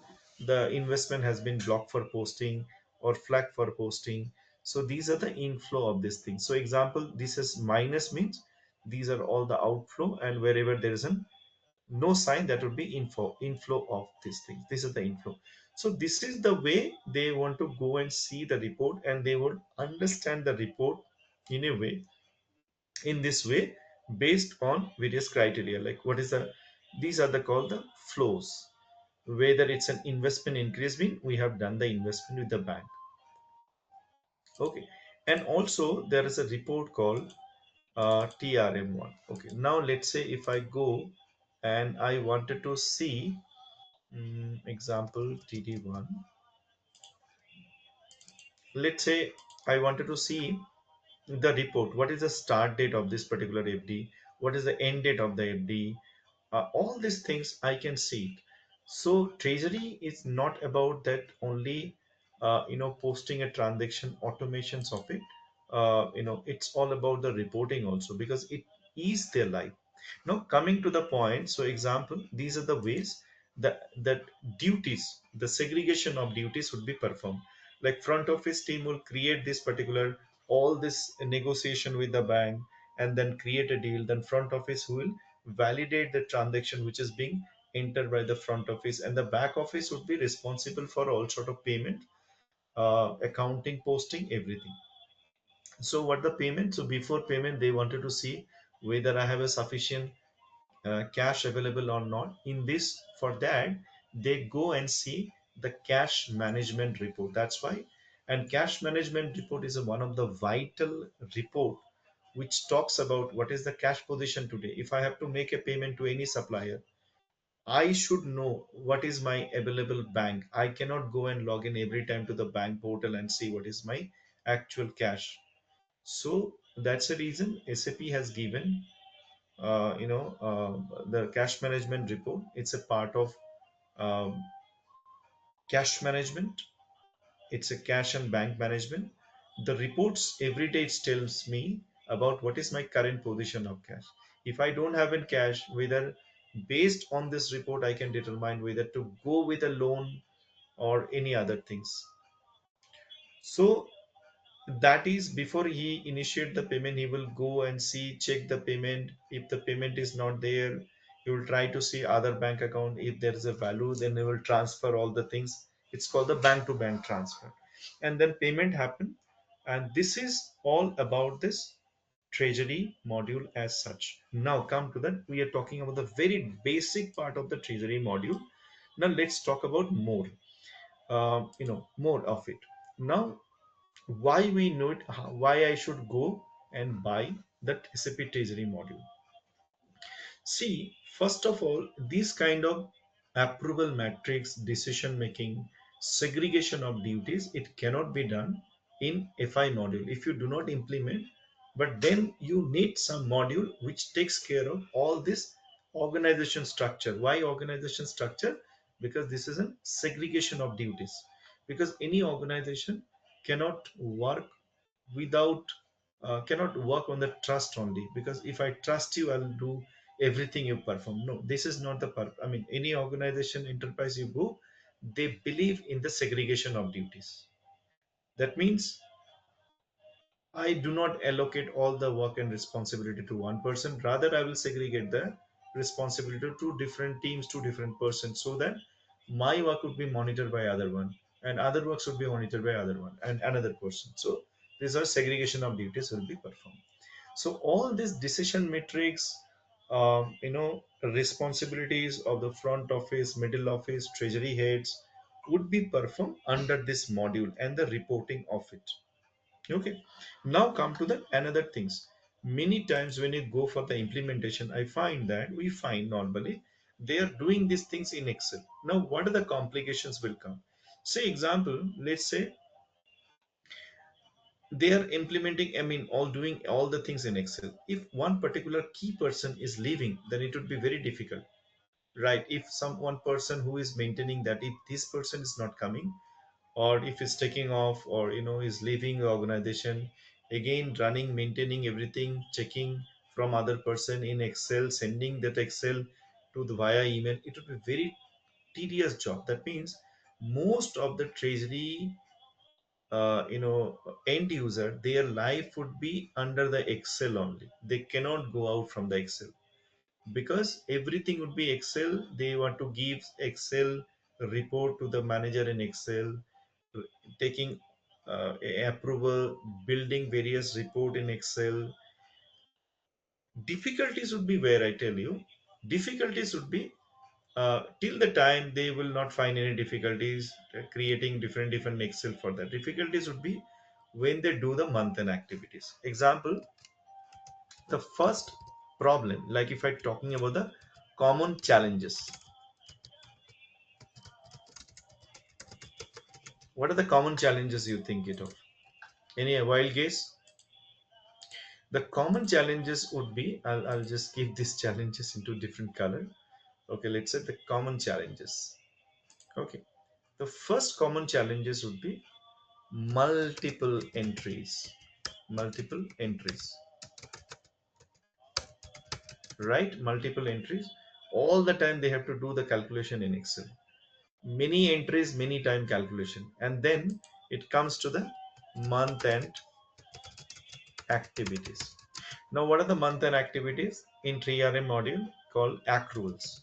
the investment has been blocked for posting or flag for posting. So these are the inflow of this thing. So example, this is minus, means these are all the outflow, and wherever there is an no sign, that would be inflow of these things. This is the inflow. So this is the way they want to go and see the report, and they would understand the report in a way, in this way, based on various criteria, like what is the, these are the called the flows, whether it's an investment increase, mean we have done the investment with the bank. Okay, and also there is a report called TRM1. Okay, now let's say if I go and I wanted to see, example TD1, let's say I wanted to see the report, what is the start date of this particular FD, what is the end date of the FD, all these things I can see it. So treasury is not about that only, posting a transaction, automations of it. It's all about the reporting also, because it is their life. Now coming to the point, so example, these are the ways that duties, the segregation of duties would be performed. Like front office team will create this particular, all this negotiation with the bank, and then create a deal. Then front office will validate the transaction which is being entered by the front office, and the back office would be responsible for all sort of payment, accounting, posting, everything. So what the payment, so before payment they wanted to see whether I have a sufficient cash available or not. In this, for that, they go and see the cash management report. That's why, and cash management report is one of the vital report which talks about what is the cash position today. If I have to make a payment to any supplier, I should know what is my available bank. I cannot go and log in every time to the bank portal and see what is my actual cash. So that's the reason SAP has given the cash management report. It's a part of um, cash management. It's a cash and bank management. The reports every day it tells me about what is my current position of cash. If I don't have in cash, whether based on this report I can determine whether to go with a loan or any other things. So that is before he initiate the payment, he will go and see, check the payment. If the payment is not there, he will try to see other bank account. If there is a value, then he will transfer all the things. It's called the bank to bank transfer, and then payment happen. And this is all about this treasury module as such. Now come to that, we are talking about the very basic part of the treasury module. Now let's talk about more, more of it. Now why we know it, why I should go and buy that SAP Treasury module. See, first of all, these kind of approval matrix, decision making, segregation of duties, it cannot be done in FI module if you do not implement. But then you need some module which takes care of all this organization structure. Why organization structure? Because this is a segregation of duties. Because any organization cannot work without cannot work on the trust only, because if I trust you, I'll do everything you perform. No, this is not the I mean, any organization, enterprise you go, they believe in the segregation of duties. That means I do not allocate all the work and responsibility to one person. Rather, I will segregate the responsibility to two different teams, two different persons, so that my work would be monitored by other one, and other works would be monitored by other one and another person. So these are segregation of duties will be performed. So all these decision metrics, responsibilities of the front office, middle office, treasury heads would be performed under this module and the reporting of it. Okay, now come to the another things. Many times when you go for the implementation, I find that we find normally they are doing these things in Excel. Now what are the complications will come? Say example, let's say they are implementing, I mean, all doing all the things in Excel. If one particular key person is leaving, then it would be very difficult, right? If some one person who is maintaining that, if this person is not coming, or if it's taking off, or is leaving the organization, again running, maintaining everything, checking from other person in Excel, sending that Excel to the via email, it would be very tedious job. That means most of the treasury end user, their life would be under the Excel only. They cannot go out from the Excel, because everything would be Excel. They want to give Excel report to the manager in Excel, taking approval, building various report in Excel. Difficulties would be where, I tell you, difficulties would be till the time they will not find any difficulties creating different Excel. For that, difficulties would be when they do the month end activities. Example, the first problem, like if I'm talking about the common challenges, what are the common challenges you think it of? Any wild guess? The common challenges would be, I'll just give these challenges into different color. Okay, let's say the common challenges. Okay, the first common challenges would be multiple entries. Multiple entries, right? Multiple entries. All the time they have to do the calculation in Excel. Many entries, many time calculation. And then it comes to the month end activities. Now, what are the month end activities? In TRM module called accruals.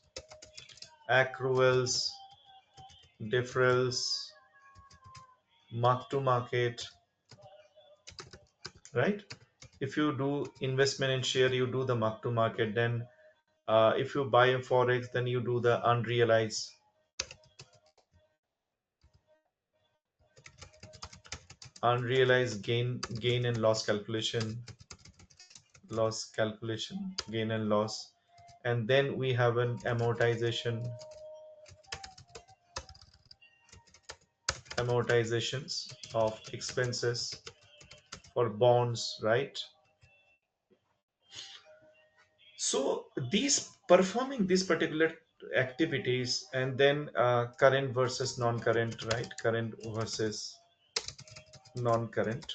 Accruals, deferrals, mark to market, right? If you do investment in share, you do the mark to market. Then if you buy a forex, then you do the unrealized gain and loss calculation, gain and loss. And then we have an amortizations of expenses for bonds, right? So these performing these particular activities, and then current versus non-current, right? Current versus non-current,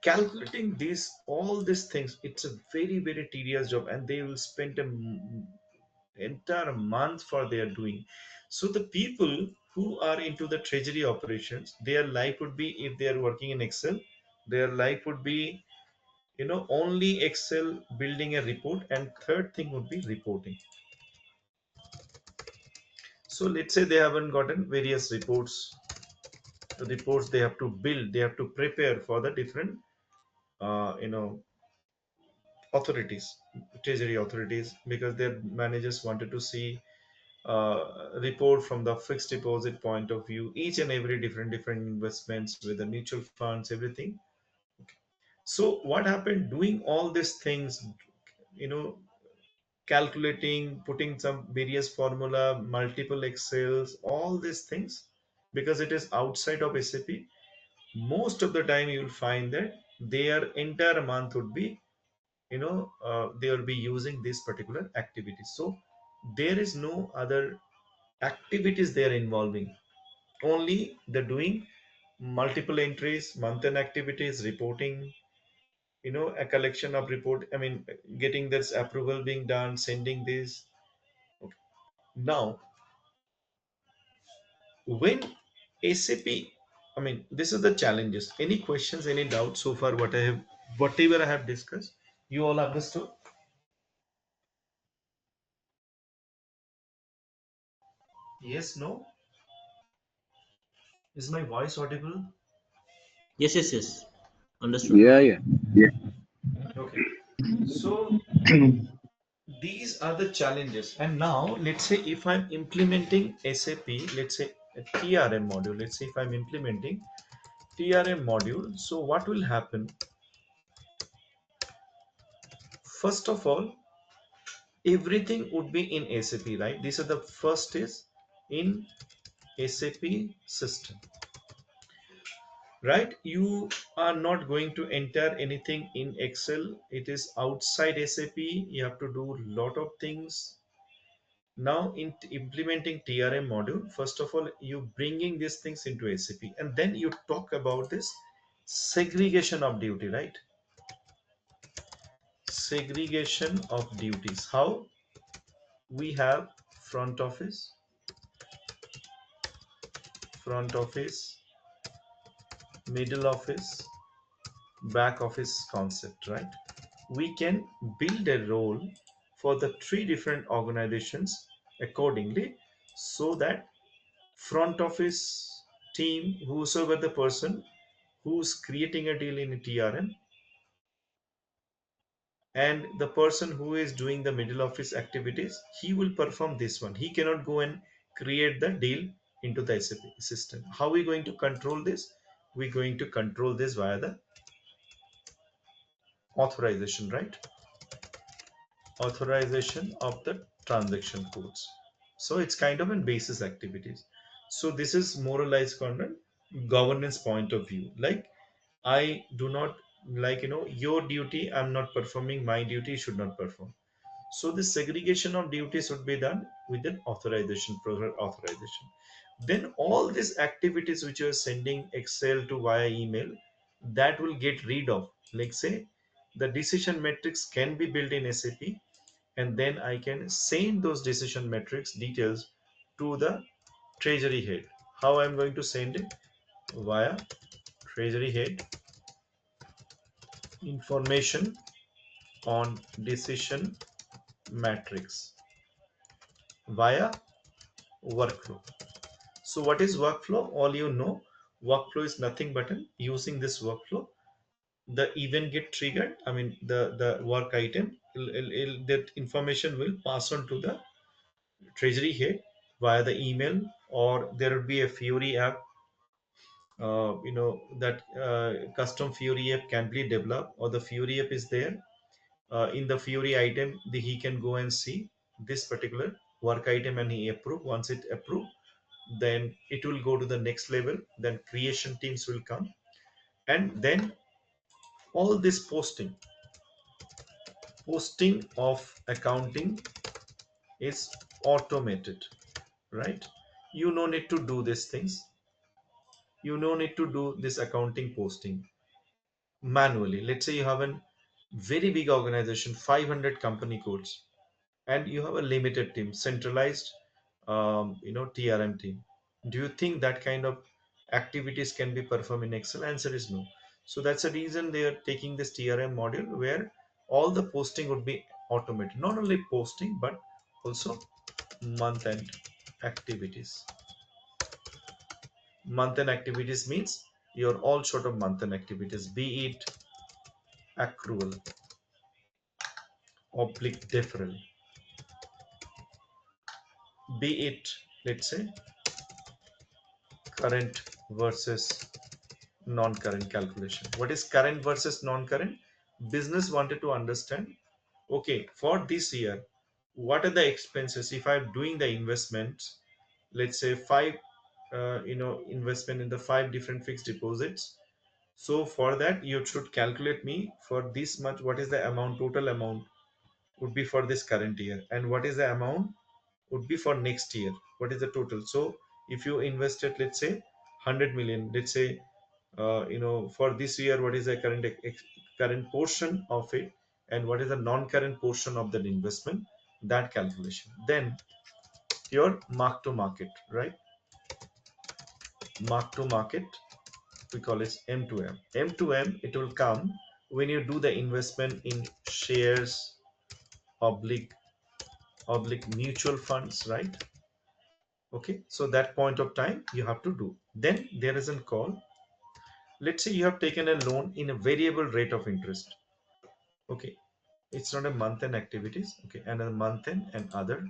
calculating these all these things, it's a very very tedious job, and they will spend entire month for their doing. So the people who are into the treasury operations, their life would be, if they are working in Excel, their life would be, only Excel, building a report, and third thing would be reporting. So let's say they haven't gotten various reports they have to build, they have to prepare for the different uh, you know authorities, treasury authorities, because their managers wanted to see report from the fixed deposit point of view, each and every different investments with the mutual funds, everything. So what happened, doing all these things, you know calculating, putting some various formula, multiple Excels, all these things, because it is outside of SAP, most of the time you will find that their entire month would be, they will be using this particular activity. So there is no other activities they are involving, only the doing multiple entries, month end activities, reporting, a collection of report, I mean, getting this approval being done, sending this. Okay. Now when SAP, I mean, this is the challenges. Any questions, any doubts so far, whatever I have discussed, you all understood? Yes, no? Is my voice audible?
Yes, yes, yes. Understood.
Yeah, yeah.
Okay. So these are the challenges. And now let's say if I'm implementing SAP, let's say a TRM module, let's say if I'm implementing TRM module, so what will happen? First of all, everything would be in SAP, right? These are the first is in SAP system, right? You are not going to enter anything in Excel. It is outside SAP. You have to do a lot of things. Now in implementing TRM module, first of all, you bringing these things into SAP, and then you talk about this segregation of duty, right? Segregation of duties. How? We have front office, front office, middle office, back office concept, right? We can build a role for the three different organizations accordingly, so that front office team, whosoever the person who's creating a deal in a TRM, and the person who is doing the middle office activities, he will perform this one. He cannot go and create the deal into the SAP system. How are we going to control this? We're going to control this via the authorization, right? Authorization of the transaction codes. So it's kind of in basis activities. So this is moralized content governance point of view. Like, I do not, like, your duty I'm not performing, my duty should not perform. So this segregation of duties should be done with an authorization, program authorization. Then all these activities which you are sending Excel to via email, that will get rid of. Like say, the decision metrics can be built in SAP, and then I can send those decision metrics details to the treasury head. How I'm going to send it? Via treasury head, information on decision matrix via workflow. So what is workflow? All you know, workflow is nothing but using this workflow, the event get triggered. I mean, the work item, that information will pass on to the treasury head via the email, or there would be a Fury app. That custom Fury app can be developed, or the Fury app is there. In the Fury item, he can go and see this particular work item, and he approve. Once it approved, then it will go to the next level. Then creation teams will come, and then all this posting of accounting is automated, right? You no need to do these things. You no need to do this accounting posting manually. Let's say you have a very big organization, 500 company codes, and you have a limited team, centralized, TRM team. Do you think that kind of activities can be performed in Excel? Answer is no. So that's the reason they are taking this TRM module where all the posting would be automated. Not only posting, but also month end activities. Month end activities means you're all sort of month end activities, be it accrual, oblique deferral, be it, let's say, current versus non-current calculation. What is current versus non-current? Business wanted to understand, okay, for this year, what are the expenses if I'm doing the investments, let's say five, investment in the five different fixed deposits. So for that, you should calculate me for this much, what is the amount, total amount would be for this current year, and what is the amount would be for next year, what is the total. So if you invested, let's say 100 million, let's say, for this year, what is the current portion of it, and what is the non-current portion of that investment, that calculation. Then your mark to market, right? Mark to market, we call it M2M. M2M, it will come when you do the investment in shares, oblique mutual funds, right? Okay, so that point of time you have to do. Then there is a call. Let's say you have taken a loan in a variable rate of interest. Okay, it's not a month end activities. Okay, and a month end and other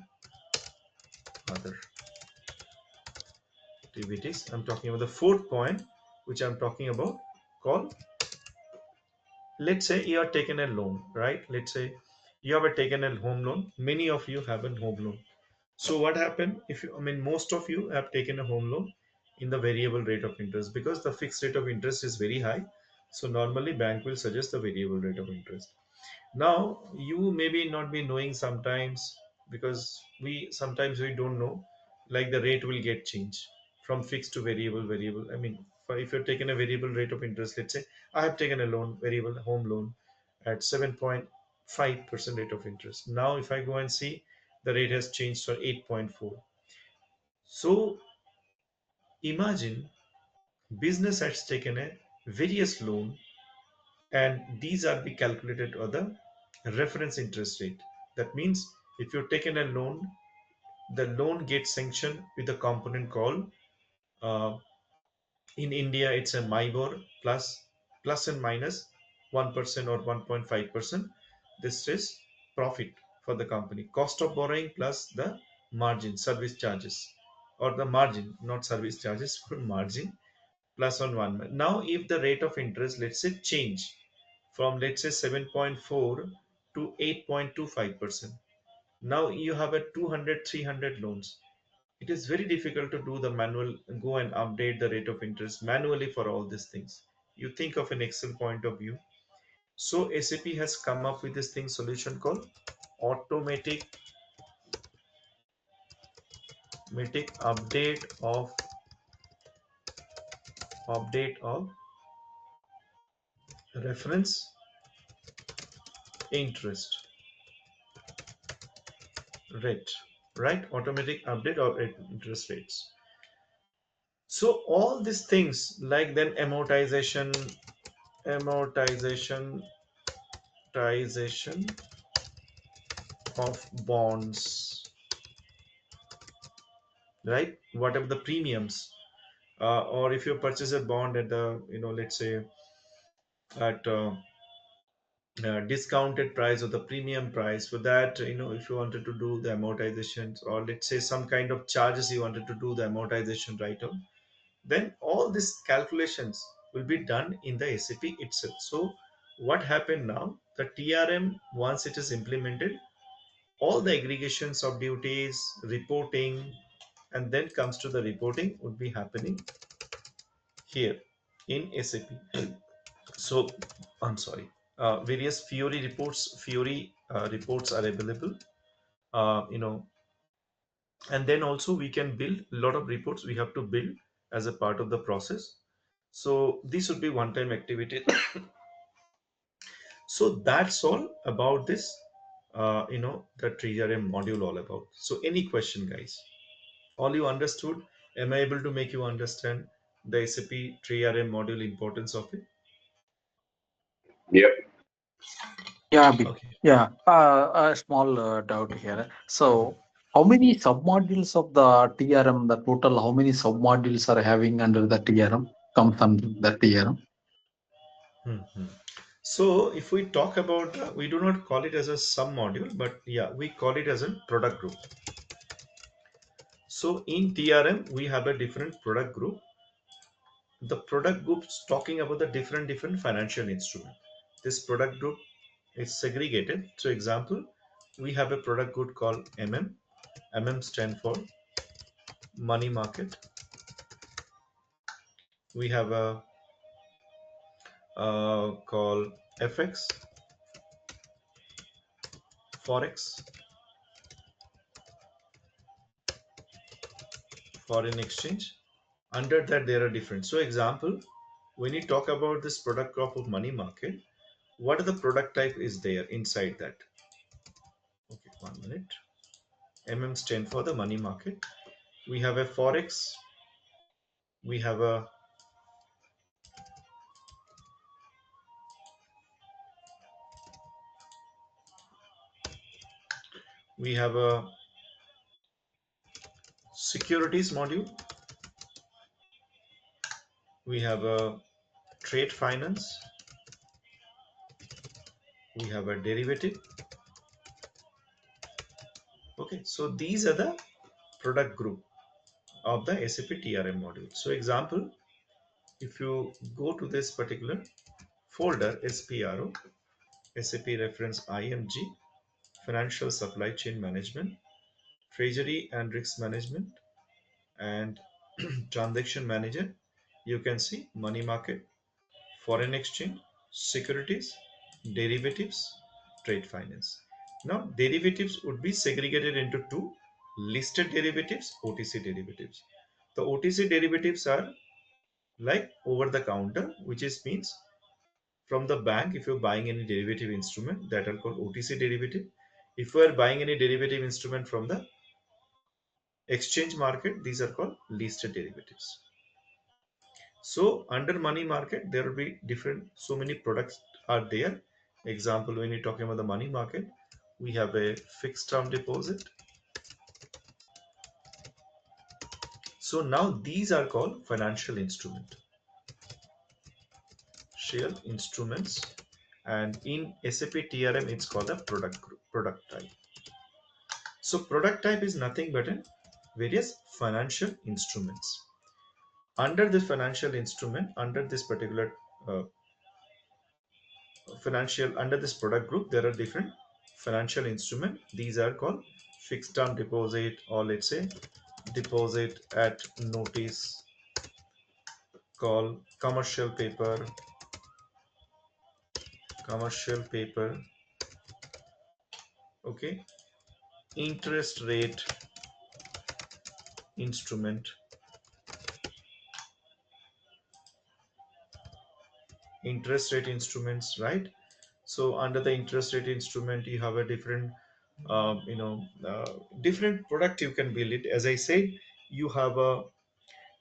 activities. I'm talking about the fourth point, which I'm talking about, called, let's say you have taken a loan, right? Let's say you have taken a home loan. Many of you have a home loan. So what happened if you, I mean, most of you have taken a home loan in the variable rate of interest because the fixed rate of interest is very high. So normally bank will suggest the variable rate of interest. Now you maybe not be knowing sometimes, because we sometimes we don't know, like the rate will get changed from fixed to variable. I mean, if you're taking a variable rate of interest, let's say I have taken a loan, variable home loan at 7.5% rate of interest. Now if I go and see, the rate has changed to 8.4. So imagine business has taken a various loan, and these are be calculated on the reference interest rate. That means if you've taken a loan, the loan gets sanctioned with a component called, uh, in India it's a MIBOR plus and minus 1% or 1.5%. This is profit for the company. Cost of borrowing plus the margin, service charges, or the margin, not service charges, for margin, plus on one. Now if the rate of interest, let's say, change from, let's say, 7.4 to 8.25%, now you have a 200 300 loans. It is very difficult to do the manual, go and update the rate of interest manually for all these things. You think of an Excel point of view. So SAP has come up with this thing solution called automatic update of reference interest rate, right? Automatic update of interest rates. So all these things, like then amortization of bonds, right? Whatever the premiums, or if you purchase a bond at the, let's say at discounted price or the premium price, for that, if you wanted to do the amortizations, or let's say some kind of charges you wanted to do the amortization right on, then all these calculations will be done in the SAP itself. So what happened now, the TRM, once it is implemented, all the aggregations of duties, reporting, and then comes to the reporting would be happening here in SAP. So I'm sorry, various Fiori reports, Fiori reports are available, you know, and then also we can build a lot of reports we have to build as a part of the process. So this would be one time activity. So that's all about this, the TRM module all about. So any question, guys? All you understood? Am I able to make you understand the SAP TRM module importance of it?
Yep.
Yeah,
Okay.
yeah. A small doubt here. So, how many submodules of the TRM, the total, how many submodules are having under the TRM, comes under the TRM?
Mhm. So if we talk about, we do not call it as a sub module, but yeah, we call it as a product group. So in TRM, we have a different product group. The product groups talking about the different financial instrument. This product group is segregated. So example, we have a product group called MM stand for money market. We have a called FX, Forex, foreign exchange. Under that there are different. So example, when you talk about this product group of money market, what are the product type is there inside that? Okay, 1 minute. MM stand for the money market. We have a Forex, we have a we have a securities module, we have a trade finance, we have a derivative. Okay, so these are the product group of the SAP TRM module. So example, if you go to this particular folder SPRO, SAP reference IMG, financial supply chain management, treasury and risk management, and transaction manager, you can see money market, foreign exchange, securities, derivatives, trade finance. Now, derivatives would be segregated into two: listed derivatives, OTC derivatives. The OTC derivatives are like over the counter, which is means from the bank. If you're buying any derivative instrument, that are called OTC derivative. If you are buying any derivative instrument from the exchange market, these are called listed derivatives. So under money market, there will be different, so many products are there. Example, when you're talking about the money market, we have a fixed term deposit. So now these are called financial instrument, share instruments, and in SAP TRM, it's called a product group, product type. So product type is nothing but a various financial instruments. Under this financial instrument, under this particular uh, financial, under this product group, there are different financial instrument. These are called fixed term deposit, or let's say deposit at notice, called commercial paper, okay, interest rate instrument, interest rate instruments, right? So under the interest rate instrument, you have a different different product you can build it. As I said, you have a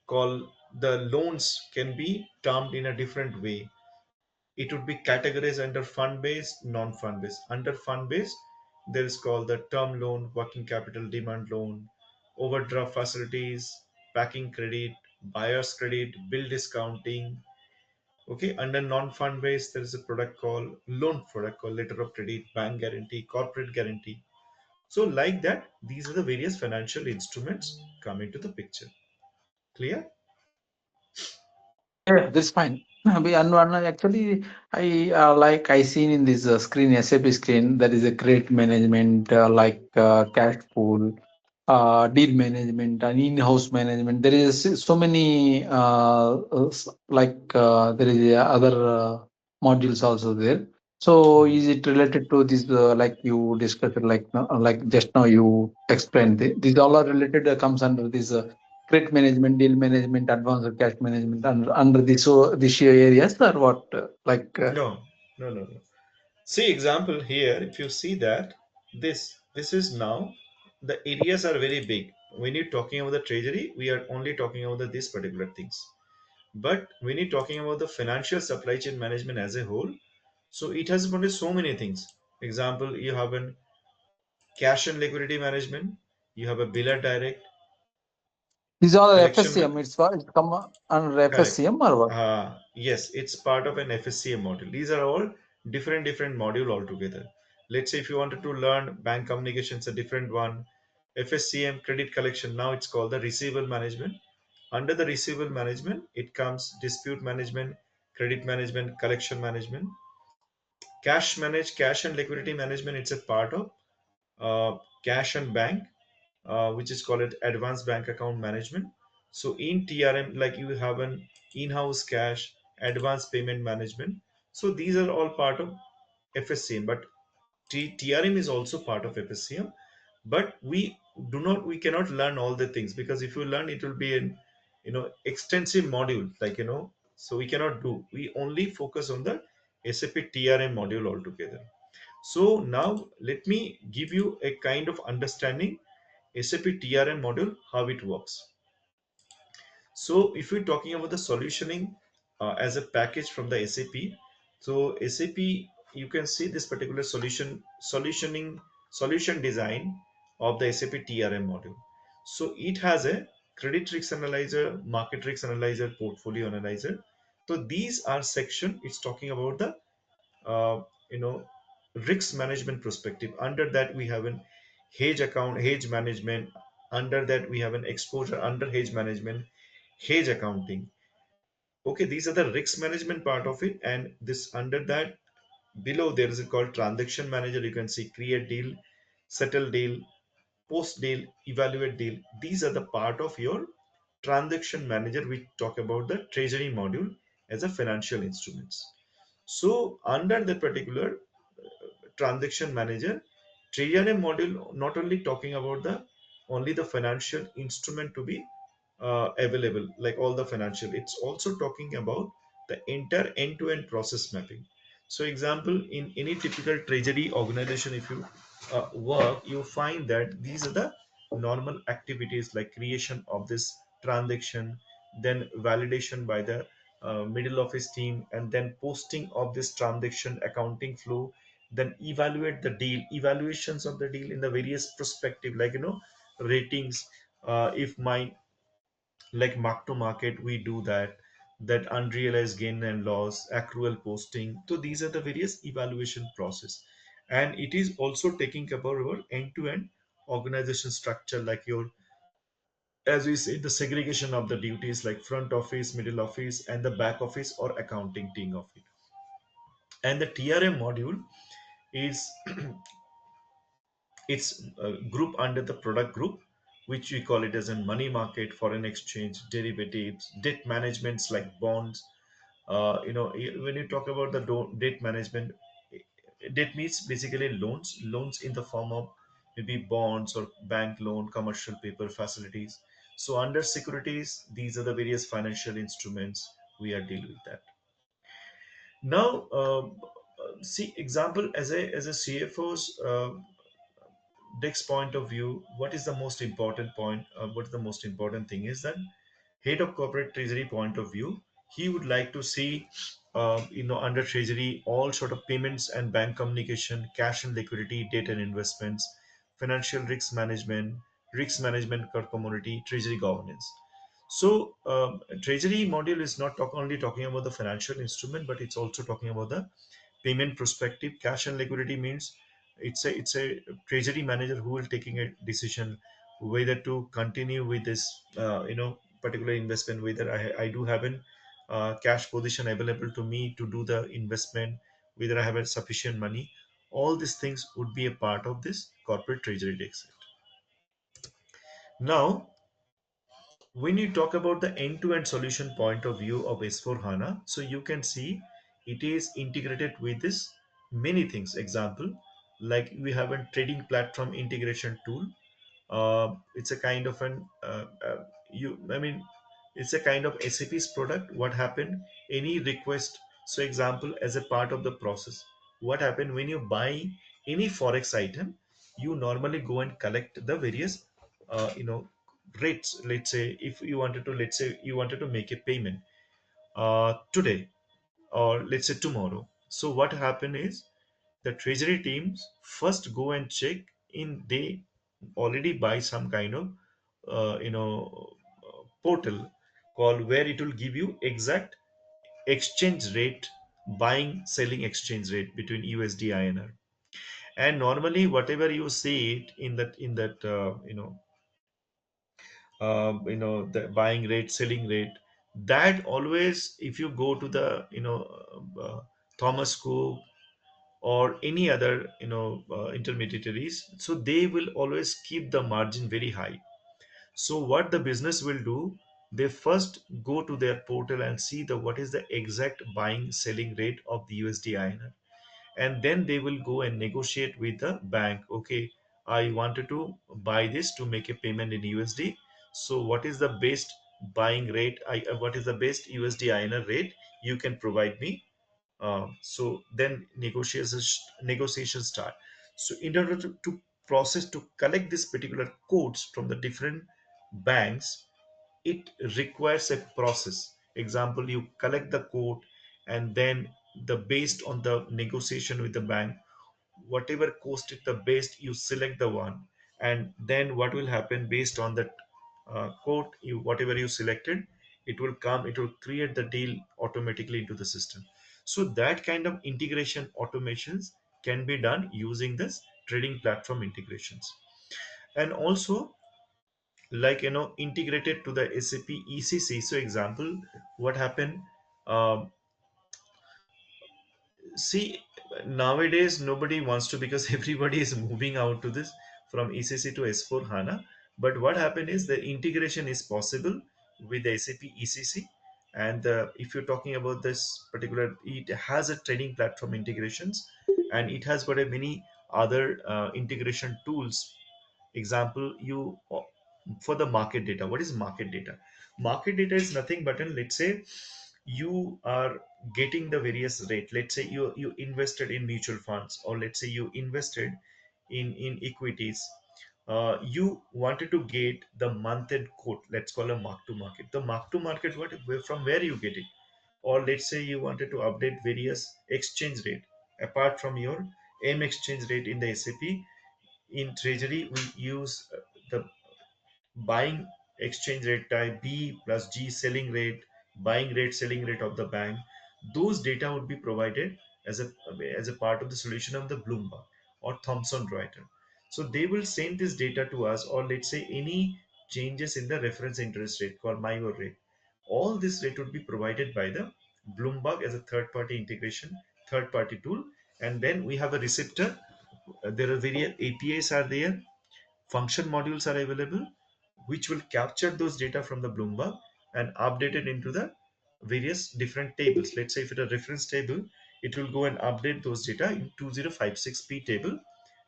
call, the loans can be termed in a different way. It would be categorized under fund based, non fund based. Under fund based, there is called the term loan, working capital demand loan, overdraft facilities, packing credit, buyer's credit, bill discounting. Okay, under non-fund based, there is a product called loan product called letter of credit, bank guarantee, corporate guarantee. So like that, these are the various financial instruments come into the picture. Clear?
Yeah, that's fine. Actually, I like I seen in this screen, SAP screen, there is a great management like cash pool, deal management, and in-house management. There is so many like there is other modules also there. So
Mhm.
is it related to this like you discussed like just now you explained these all are related comes under this credit management, deal management, advanced cash management under this so these areas or what
No, no, no, no. See example here. If you see that this is now the areas are very big. When you're talking about the treasury, we are only talking about these particular things. But when you're talking about the financial supply chain management as a whole, so it has got so many things. Example, you have an cash and liquidity management, you have a biller direct,
these all are
collection.
FSCM. It's come under
Correct.
FSCM or what?
Yes, it's part of an FSCM module. These are all different module altogether. Let's say if you wanted to learn bank communications, a different one. FSCM credit collection. Now it's called the receivable management. Under the receivable management, it comes dispute management, credit management, collection management, cash and liquidity management. It's a part of cash and bank, which is called advanced bank account management. So in TRM, like you have an in-house cash, advanced payment management. So these are all part of FSCM, but TRM is also part of FSCM. But we cannot learn all the things, because if you learn, it will be an extensive module, so we cannot do. We only focus on the SAP TRM module altogether. So now let me give you a kind of understanding SAP TRM module, how it works. So if we're talking about the solutioning as a package from the SAP, so SAP, you can see this particular solution design of the SAP TRM module. So it has a credit risk analyzer, market risk analyzer, portfolio analyzer. So these are section. It's talking about the uh, you know risk management perspective. Under that we have an hedge management. Under that we have an exposure under hedge management, hedge accounting. Okay, these are the risk management part of it. And this under that, below there is a called transaction manager. You can see create deal, settle deal, post deal, evaluate deal. These are the part of your transaction manager. We talk about the treasury module as a financial instruments. So under the particular transaction manager, TRM module not only talking about the only the financial instrument to be available, like all the financial, it's also talking about the entire end-to-end process mapping. So example, in any typical treasury organization, if you work, you find that these are the normal activities, like creation of this transaction, then validation by the middle office team, and then posting of this transaction accounting flow, then evaluate the deal, evaluations of the deal in the various perspective, ratings. If my, like mark to market, we do that unrealized gain and loss, accrual posting. So these are the various evaluation process. And it is also taking about our end to end organization structure, like your, as we say, the segregation of the duties, like front office, middle office, and the back office or accounting team of it. And the TRM module is it's a group under the product group, which we call it as a money market, foreign exchange, derivatives, debt managements like bonds. When you talk about the debt management, debt means basically loans in the form of maybe bonds or bank loan, commercial paper facilities. So under securities, these are the various financial instruments we are dealing with that. Now, see example, as a CFO's Dick's point of view, what is the most important point? What is the most important thing is that head of corporate treasury point of view, he would like to see, under treasury, all sort of payments and bank communication, cash and liquidity, debt and investments, financial risk management per commodity, treasury governance. So, treasury module is not only talking about the financial instrument, but it's also talking about the payment perspective. Cash and liquidity means it's a treasury manager who will taking a decision whether to continue with this particular investment, whether I do have an cash position available to me to do the investment, whether I have a sufficient money. All these things would be a part of this corporate treasury desk. Now, when you talk about the end-to-end solution point of view of S4 HANA, so you can see it is integrated with this many things. Example, like we have a trading platform integration tool. It's a kind of an you I mean it's a kind of SAP's product. What happened, any request, so example, as a part of the process, what happened when you buy any forex item, you normally go and collect the various rates. Let's say if you wanted to, let's say you wanted to make a payment today, or let's say tomorrow. So what happened is the treasury teams first go and check in, they already buy some kind of portal called, where it will give you exact exchange rate, buying selling exchange rate between USD INR. And normally whatever you see it in that the buying rate, selling rate, that always, if you go to the Thomas Cook or any other intermediaries, so they will always keep the margin very high. So what the business will do, they first go to their portal and see the what is the exact buying selling rate of the USD INR, and then they will go and negotiate with the bank. Okay, I wanted to buy this to make a payment in USD. So what is the best buying rate? What is the best USD INR rate you can provide me? So then negotiations start. So in order to process, to collect this particular codes from the different banks, it requires a process. Example, you collect the code, and then the based on the negotiation with the bank, whatever cost it the best, you select the one. And then what will happen, based on that code, you whatever you selected, it will come, it will create the deal automatically into the system. So that kind of integration automations can be done using this trading platform integrations. And also, like integrated to the SAP ECC. So example, what happened, um, see, nowadays nobody wants to, because everybody is moving out to this from ECC to S4 HANA. But what happened is the integration is possible with the SAP ECC. And if you're talking about this particular, it has a trading platform integrations, and it has got a many other integration tools. Example, you for the market data. What is market data? Market data is nothing but, let's say you are getting the various rate. Let's say you invested in mutual funds, or let's say you invested in equities. You wanted to get the month end quote, let's call a mark to market. The mark to market, from where you get it? Or let's say you wanted to update various exchange rate apart from your M exchange rate in the SAP. In treasury, we use the buying exchange rate type B plus G, selling rate, buying rate, selling rate of the bank. Those data would be provided as a part of the solution of the Bloomberg or Thomson Reuters. So they will send this data to us, or let's say any changes in the reference interest rate called MIBOR rate. All this rate would be provided by the Bloomberg as a third party integration, third party tool. And then we have a receptor. There are various APIs are there, function modules are available, which will capture those data from the Bloomberg and update it into the various different tables. Let's say if it's a reference table, it will go and update those data in 2056p table.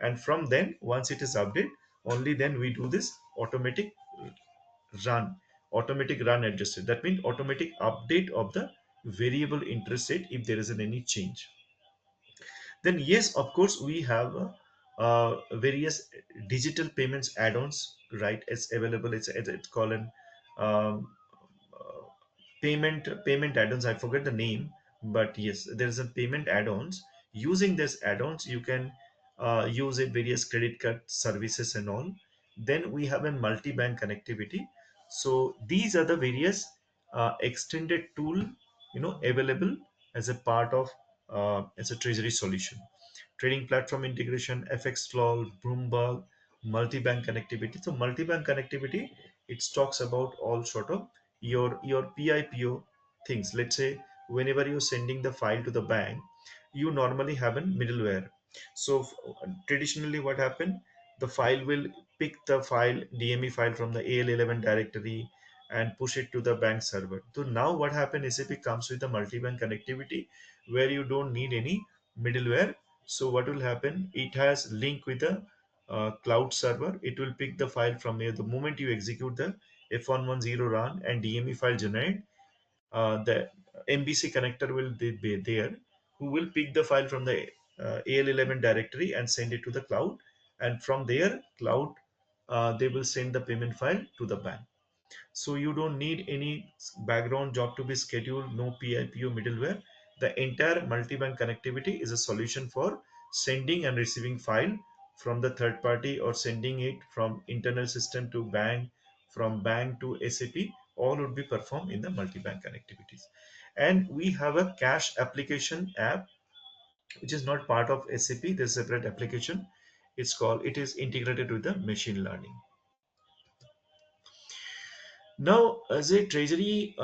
And from then, once it is updated, only then we do this run, automatic run adjusted. That means automatic update of the variable interest rate if there isn't any change. Then yes, of course, we have various digital payments add-ons, right? It's available. It's called an um, uh, payment add-ons. I forget the name, but yes, there is a payment add-ons. Using this add-ons, you can use it various credit card services and all. Then we have a multi-bank connectivity. So these are the various extended tool, available as a part of as a treasury solution. Trading platform integration, FX flow, Bloomberg, multi-bank connectivity. So multi-bank connectivity, it talks about all sort of your PIPO things. Let's say whenever you're sending the file to the bank, you normally have a middleware. So traditionally, what happened? The file will pick the file DME file from the AL11 directory and push it to the bank server. So now what happened? SAP comes with a multi-bank connectivity where you don't need any middleware. So what will happen? It has link with the cloud server. It will pick the file from here. The moment you execute the F110 run and DME file generate, the MBC connector will be there, who will pick the file from the AL11 directory and send it to the cloud. And from there, cloud, they will send the payment file to the bank. So you don't need any background job to be scheduled, no PIPO middleware. The entire multi-bank connectivity is a solution for sending and receiving file from the third party, or sending it from internal system to bank, from bank to SAP. All would be performed in the multi-bank connectivities. And we have a cash application app which is not part of SAP. There's a separate application. It is integrated with the machine learning. Now, as a treasury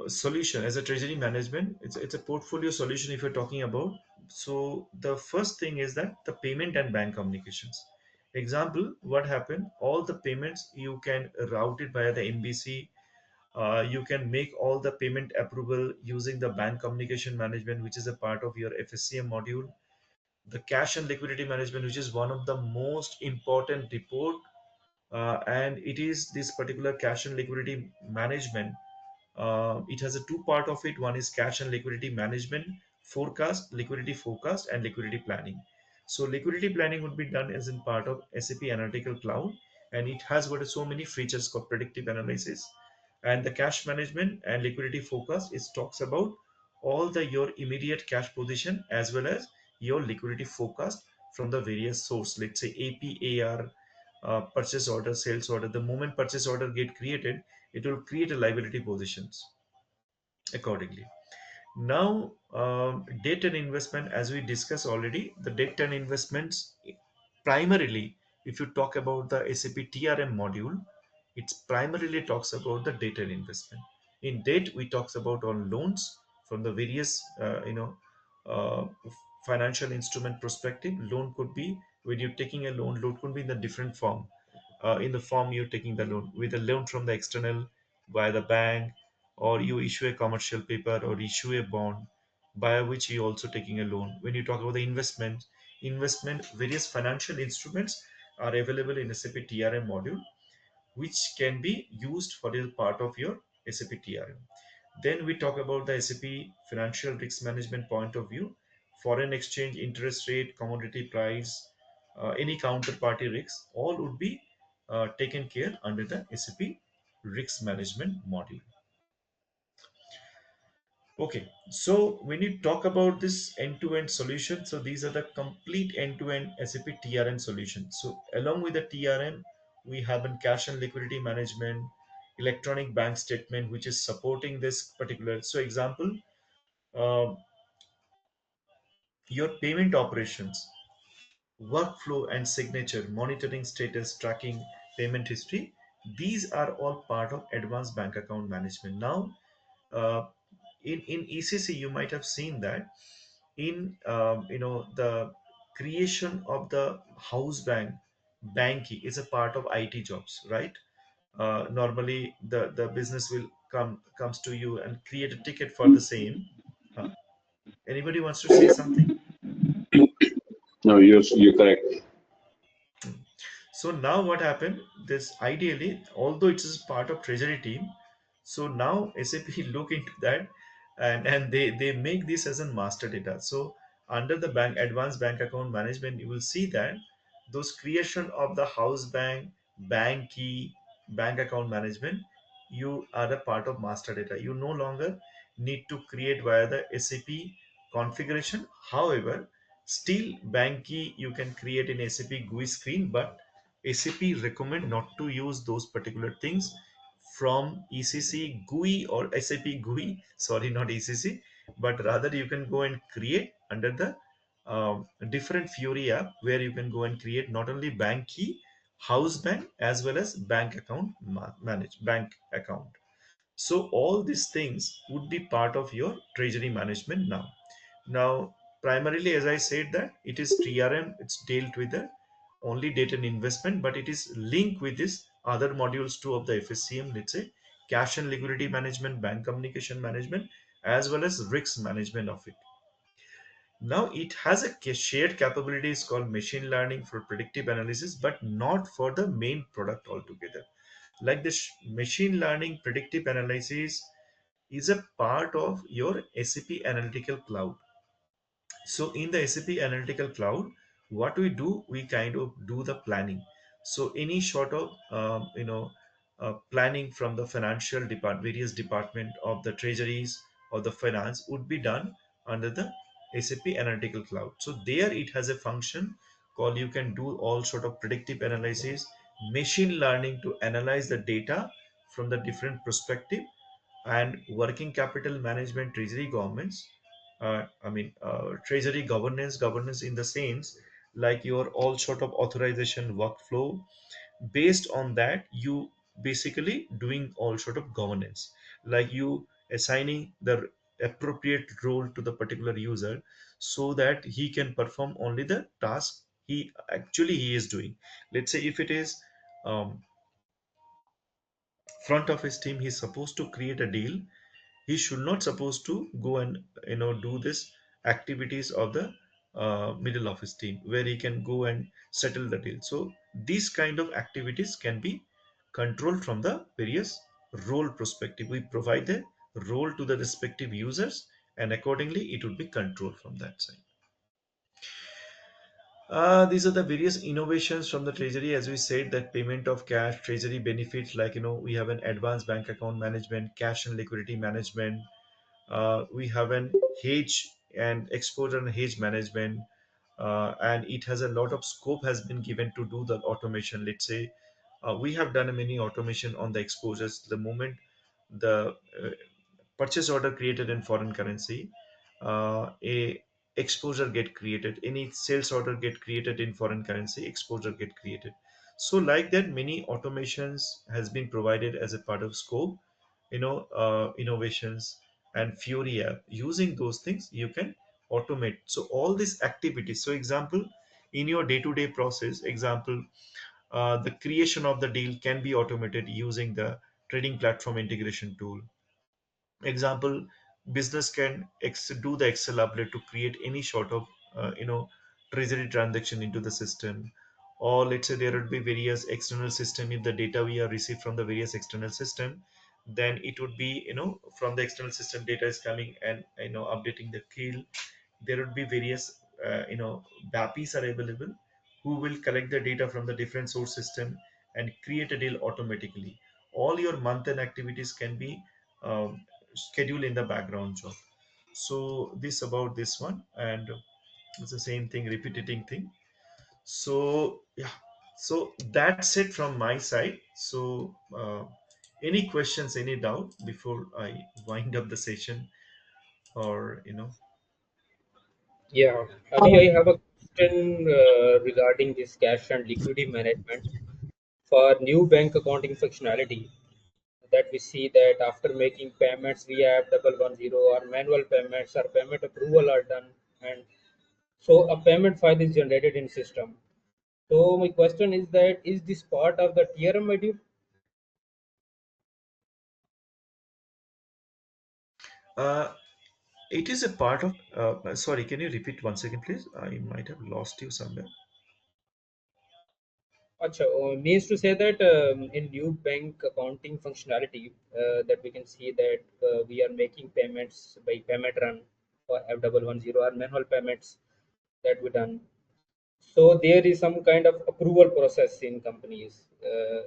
solution, as a treasury management, it's a portfolio solution if you're talking about. So the first thing is that the payment and bank communications. Example, what happened? All the payments you can route it via the MBC. You can make all the payment approval using the bank communication management, which is a part of your FSCM module. The cash and liquidity management, which is one of the most important report, and it is this particular cash and liquidity management. It has a two part of it. One is cash and liquidity management forecast, liquidity forecast, and liquidity planning. So liquidity planning would be done as in part of SAP Analytical Cloud, and it has got so many features called predictive analysis. And the cash management and liquidity forecast is talks about all the your immediate cash position as well as your liquidity forecast from the various source. Let's say APAR, purchase order, sales order. The moment purchase order get created, it will create a liability positions accordingly. Now, debt and investment, as we discussed already, the debt and investments primarily, if you talk about the SAP TRM module, it primarily talks about the debt and investment. In debt, we talks about on loans from the various, uh, financial instrument perspective. Loan could be when you're taking a loan. Loan could be in the different form. In the form you're taking the loan, with a loan from the external by the bank, or you issue a commercial paper or issue a bond by which you also taking a loan. When you talk about the investment, various financial instruments are available in SAP TRM module, which can be used for the part of your SAP TRM. Then we talk about the SAP financial risk management point of view. Foreign exchange, interest rate, commodity price, any counterparty risks, all would be taken care under the SAP risk management module. Okay, so when you talk about this end-to-end solution, so these are the complete end-to-end SAP TRM solution. So along with the TRM, we have a cash and liquidity management, electronic bank statement, which is supporting this particular. So example, uh, your payment operations, workflow and signature, monitoring status, tracking payment history. These are all part of advanced bank account management. Now, uh, in ECC, you might have seen that in the creation of the house banking is a part of IT jobs, right? Normally, the business will comes to you and create a ticket for the same. Uh, Anybody wants to say something?
No, you're correct.
So now what happened? This ideally, although it is part of Treasury team, so now SAP look into that, and they make this as a master data. So under the bank advanced bank account management, you will see that those creation of the house bank key, bank account management, you are a part of master data. You no longer need to create via the SAP configuration. However, still bank key you can create in SAP GUI screen, but SAP recommend not to use those particular things from ECC GUI or SAP GUI. Sorry, not ECC, but rather you can go and create under the different Fury app, where you can go and create not only bank key, house bank, as well as bank account manage bank account. So all these things would be part of your treasury management now. Now, primarily, as I said, that it is TRM, it's dealt with the only data and investment, but it is linked with this other modules too of the FSCM, let's say cash and liquidity management, bank communication management, as well as risk management of it. Now it has a shared capabilities called machine learning for predictive analysis, but not for the main product altogether. Like this machine learning predictive analysis is a part of your SAP Analytical Cloud. So in the SAP Analytical Cloud, what we do, we kind of do the planning. So any sort of planning from the financial various department of the treasuries or the finance would be done under the SAP Analytical Cloud. So there it has a function called, you can do all sort of predictive analysis, machine learning to analyze the data from the different perspective, and working capital management, treasury governments, treasury governance in the sense, like your all sort of authorization workflow. Based on that, you basically doing all sort of governance, like you assigning the appropriate role to the particular user, so that he can perform only the task he is doing. Let's say if it is um, front office team, he's supposed to create a deal, he should not supposed to go and do this activities of the middle office team, where he can go and settle the deal. So these kind of activities can be controlled from the various role perspective. We provide the role to the respective users, and accordingly it would be controlled from that side. These are the various innovations from the treasury. As we said, that payment of cash, treasury benefits, like we have an advanced bank account management, cash and liquidity management. We have an hedge and exposure and hedge management, and it has a lot of scope has been given to do the automation. Let's say we have done a many automation on the exposures. The moment the purchase order created in foreign currency, a exposure get created. Any sales order get created in foreign currency, exposure get created. So like that, many automations has been provided as a part of scope, innovations. And Fury app, using those things you can automate so all these activities. So example, in your day-to-day process, example, the creation of the deal can be automated using the trading platform integration tool. Example, business can do the Excel update to create any sort of treasury transaction into the system. Or let's say there would be various external system. If the data we are received from the various external system, then it would be, from the external system data is coming and updating the field. There would be various BAPIs are available, who will collect the data from the different source system and create a deal automatically. All your month end activities can be um, scheduled in the background job. So this about this one, and it's the same thing, repeating thing. So yeah, so that's it from my side. So any questions, any doubt before I wind up the session, or
Yeah, Abhi, I have a question regarding this cash and liquidity management for new bank accounting functionality, that we see that after making payments via app 110 or manual payments or payment approval are done, and so a payment file is generated in system. So my question is that is this part of the TRM module?
uh, it is a part of. Sorry, can you repeat once again, please? I might have lost you somewhere.
Acha, means to say that in new bank accounting functionality, that we can see that we are making payments by payment run for F110 or manual payments that we done. So there is some kind of approval process in companies,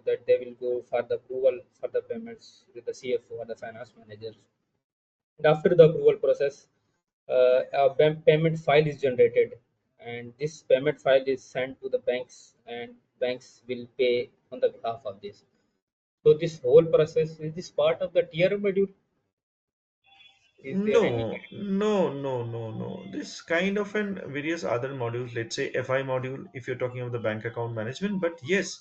that they will go for the approval for the payments with the CFO or the finance managers. And after the approval process, a payment file is generated, and this payment file is sent to the banks, and banks will pay on the behalf of this. So this whole process is this part of the tier module. Is there any
No, no, no, no, no. This kind of an various other modules, let's say FI module, if you're talking about the bank account management. But yes,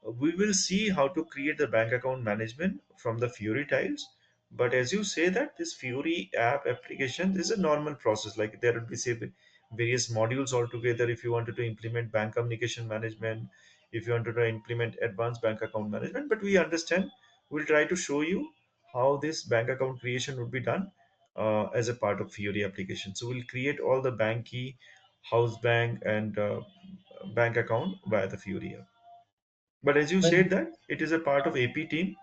we will see how to create the bank account management from the Fury tiles. But as you say that this Fury app application is a normal process. Like there would be say various modules altogether. If you wanted to implement bank communication management, if you wanted to implement advanced bank account management, but we understand, we'll try to show you how this bank account creation would be done as a part of Fiori application. So we'll create all the bank key, house bank, and bank account via the Fiori app. But as you said
When
that it is a part of AP team,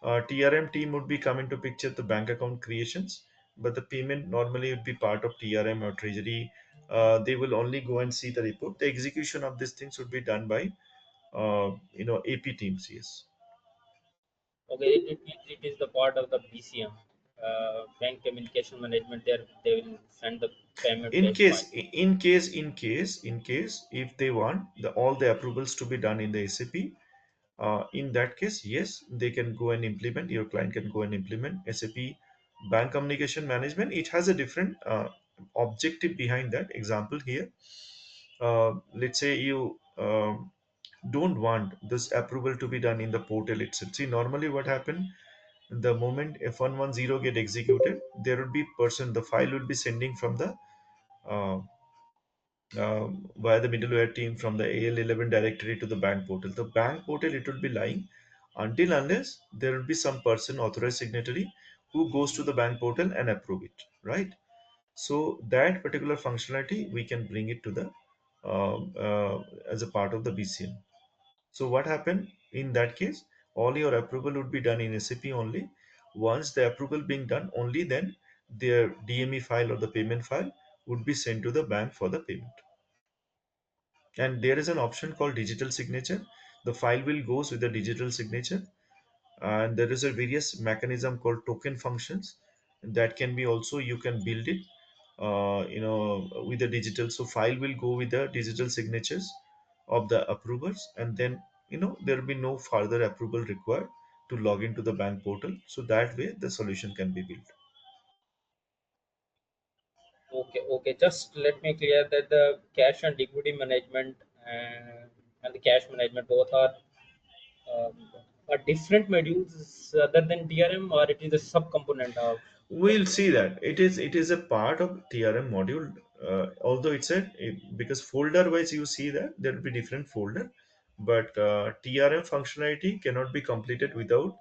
TRM team would be coming to picture the bank account creations, but the payment normally would be part of TRM or Treasury. They will only go and see the report. The execution of these things would be done by AP teams. Yes.
okay, it is the part of the BCM, bank communication management. There they will send the payment
In
cash file.
case, in case, if they want all the approvals to be done in the SAP, in that case, yes, they can go and implement. Your client can go and implement SAP bank communication management. It has a different objective behind that. Example here, let's say you don't want this approval to be done in the portal itself. See, normally what happened, the moment F110 get executed, there would be person, the file will be sending from the uh, via the middleware team from the AL11 directory to the bank portal. The bank portal, it will be lying until unless there will be some person, authorized signatory, who goes to the bank portal and approve it, right? So that particular functionality we can bring it to the as a part of the BCM. So what happened in that case? All your approval would be done in SAP only. Once the approval being done, only then their DME file or the payment file would be sent to the bank for the payment. And there is an option called digital signature. The file will goes with the digital signature, and there is a various mechanism called token functions that can be also, you can build it with the digital. So file will go with the digital signatures of the approvers, and then there will be no further approval required to log into the bank portal. So that way the solution can be built.
Okay, okay. Just let me clear that the cash and liquidity management and the cash management both um, are different modules other than DRM, or it is a sub component of
We'll see that it is a part of TRM module. Although it's because folder wise you see that there will be different folder, but TRM functionality cannot be completed without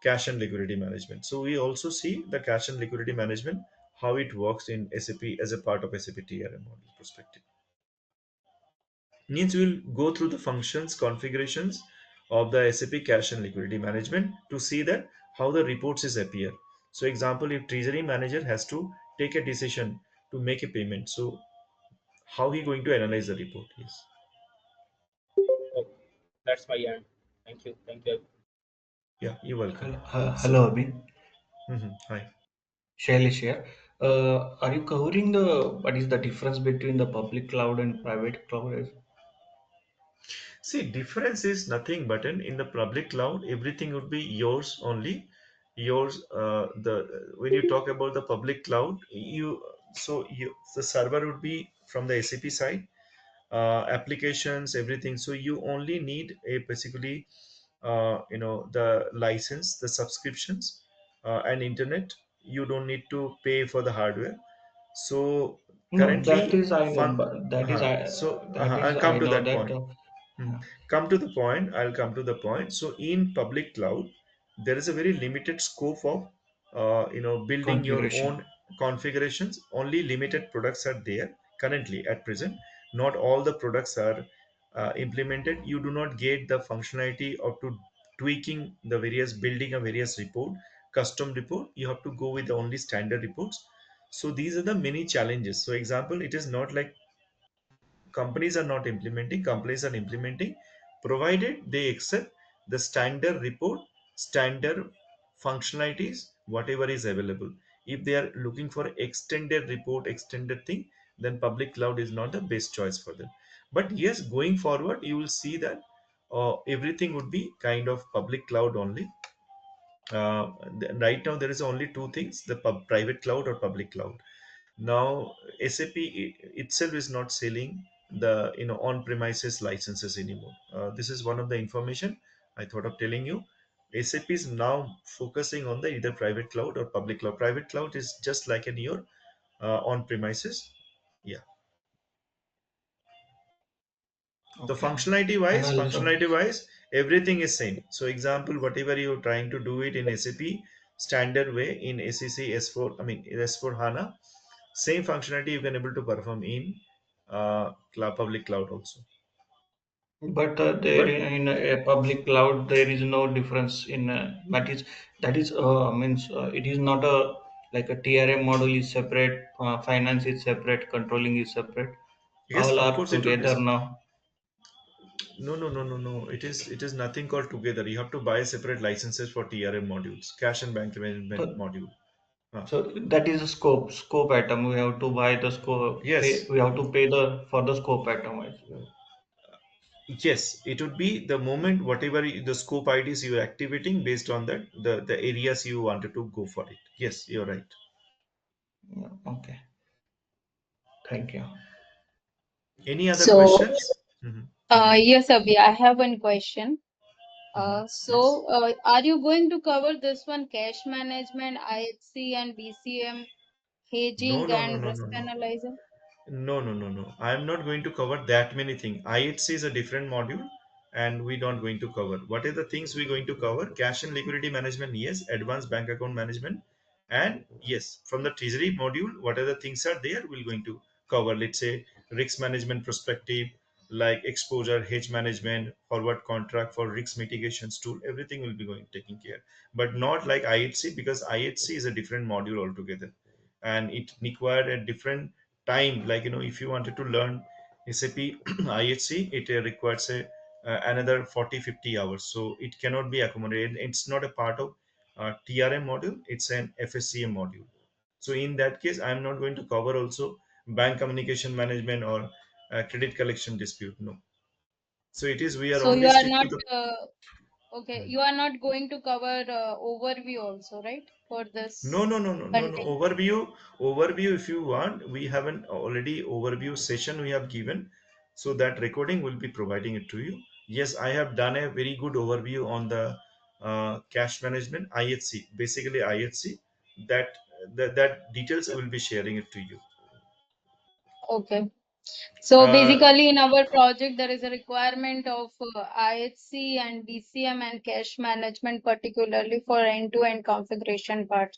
cash and liquidity management. So we also see the cash and liquidity management, how it works in SAP as a part of SAP TRM module perspective. Means we'll go through the functions configurations of the SAP cash and liquidity management to see that how the reports is appear. So example, if treasury manager has to take a decision to make a payment, so how he going to analyze the report? Yes.
okay, that's my end. Thank you.
Yeah, you're welcome.
Hello,
So
Abhi.
hi.
Shailesh here. Are you covering what is the difference between the public cloud and private cloud?
See, difference is nothing but in the public cloud, everything would be yours only. Yours, the when you talk about the public cloud, the server would be from the SAP side, applications, everything. So you only need a basically, the license, the subscriptions, and internet. You don't need to pay for the hardware. So
No, that
currently,
is I know, but
I'll
I
come to
know
that
that
point. Hmm. Come to the point. I'll come to the point. So in public cloud, there is a very limited scope of building your
configuration.
own configurations. Only limited products are there currently at present. Not all the products are implemented. You do not get the functionality of to tweaking the various building a various report, custom report. You have to go with the only standard reports. So these are the many challenges. So example, it is not like companies are implementing, provided they accept the standard report, standard functionalities, whatever is available. If they are looking for extended report, extended thing, then public cloud is not the best choice for them. But yes, going forward you will see that everything would be kind of public cloud only. Right now there is only two things, the private cloud or public cloud. Now SAP itself is not selling the on-premises licenses anymore. This is one of the information I thought of telling you. SAP is now focusing on the either private cloud or public cloud. Private cloud is just like in your on-premises. Yeah. So
Okay, and also
functionality wise, everything is same. So example, whatever you're trying to do it in SAP, standard way in SEC S4. I mean S4 HANA. Same functionality you can able to perform in public cloud also.
But there
But
in a public cloud, there is no difference in that is means it is not a like a TRM model is separate, finance is separate, controlling is separate.
yes,
All
of
are
course it will be.
together now.
No, no, no, no, no. It is nothing called together. You have to buy separate licenses for TRM modules, cash and bank management
So,
module.
so that is a scope item. We have to buy the scope.
Yes,
We have to pay the for the scope item as well.
yes. It would be the moment whatever the scope IDs you are activating based on that the areas you wanted to go for it. Yes, you're right.
Yeah, okay. Thank you.
Any other
So,
questions? Hmm.
yes, Abhi, I have one question.
Hmm. Yes.
Are you going to cover this one, cash management, IHC and BCM,
No,
hedging
no, no,
and
no,
risk
no, no.
analyzer?
No, no, no, no. I am not going to cover that many things. IHC is a different module, and we don't going to cover. What are the things we're going to cover? Cash and liquidity management, yes. Advanced bank account management, and yes, from the treasury module, what are the things are there? We're going to cover. Let's say risk management perspective, like exposure, hedge management, forward contract for risk mitigations tool. Everything will be going taking care, but not like IHC because IHC is a different module altogether, and it required a different time. Like if you wanted to learn SAP IHC, it requires another 40-50 hours, so it cannot be accommodated. It's not a part of TRM module, it's an FSCM module. So in that case, I'm not going to cover also bank communication management or credit collection dispute. No. So it is, we are
So you
only
are
stick to
not,
the.
okay, you are not going to cover overview also, right? For
No,
this
no, no, no, no, no.
content.
Overview. If you want, we have an already overview session we have given, so that recording will be providing it to you. Yes, I have done a very good overview on the cash management IHC, basically IHC. That that details I will be sharing it to you.
Okay. So
Uh,
basically, in our project, there is a requirement of IHC and BCM and cache management, particularly for end-to-end configuration part.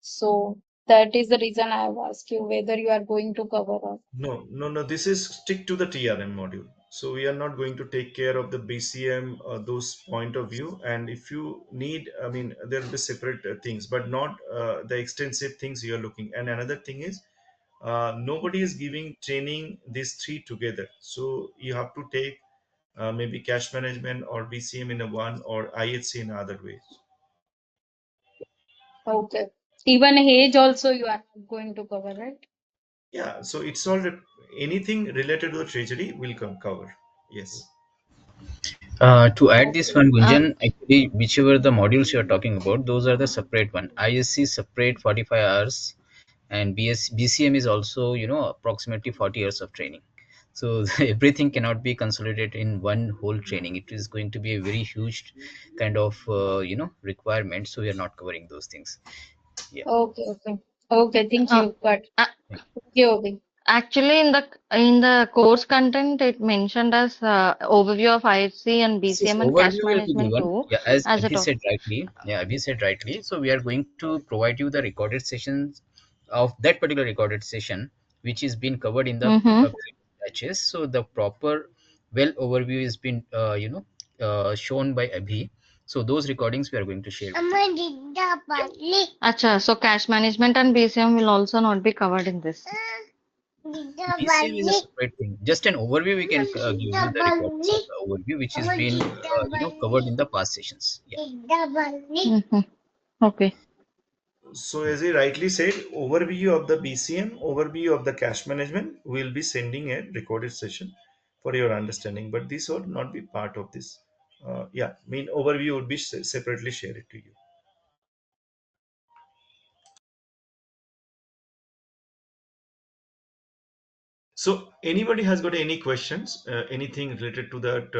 So that is the reason I have asked you whether you are going to cover or.
No, no, no. This is stick to the TRM module. So we are not going to take care of the BCM or those point of view. And if you need, I mean, there will be separate things, but not the extensive things you are looking. And another thing is, nobody is giving training these three together. So you have to take maybe cash management or BCM in a one or IHC in other ways.
Okay. Even age also you are not going to cover, right?
Yeah. So it's all anything related to the treasury will cover. Yes.
To add this
Okay.
one, Gunjan, actually, whichever the modules you are talking about, those are the separate one. ISC separate 45 hours, and BCM is also, approximately 40 years of training. So everything cannot be consolidated in one whole training. It is going to be a very huge kind of, requirement. So we are not covering those things. Yeah.
Okay. Okay. Okay. Thank
Uh,
you. But
a-
thank you, Obi.
Actually, in the course content, it mentioned as overview of IHC and
Yes, yes,
BCM and cash
overview will be
management
given.
too
Yeah, as
as a
Abhi
top.
said rightly. Yeah, Abhi said rightly. So we are going to provide you the recorded sessions of that particular recorded session, which is being covered in the
Mm-hmm.
previous batches. So the proper well overview is been shown by Abhi. So those recordings we are going to share with you.
Acha, so cash management and BCM will also not be covered in this.
BCM is a separate thing. Just an overview we can give you the recordings of the overview, which is been covered in the past sessions. Yeah.
Mhm. Okay.
So as he rightly said, overview of the BCM, overview of the cash management, we'll be sending a recorded session for your understanding. But this would not be part of this. Yeah, mean overview would be separately shared to you. So anybody has got any questions, anything related to that,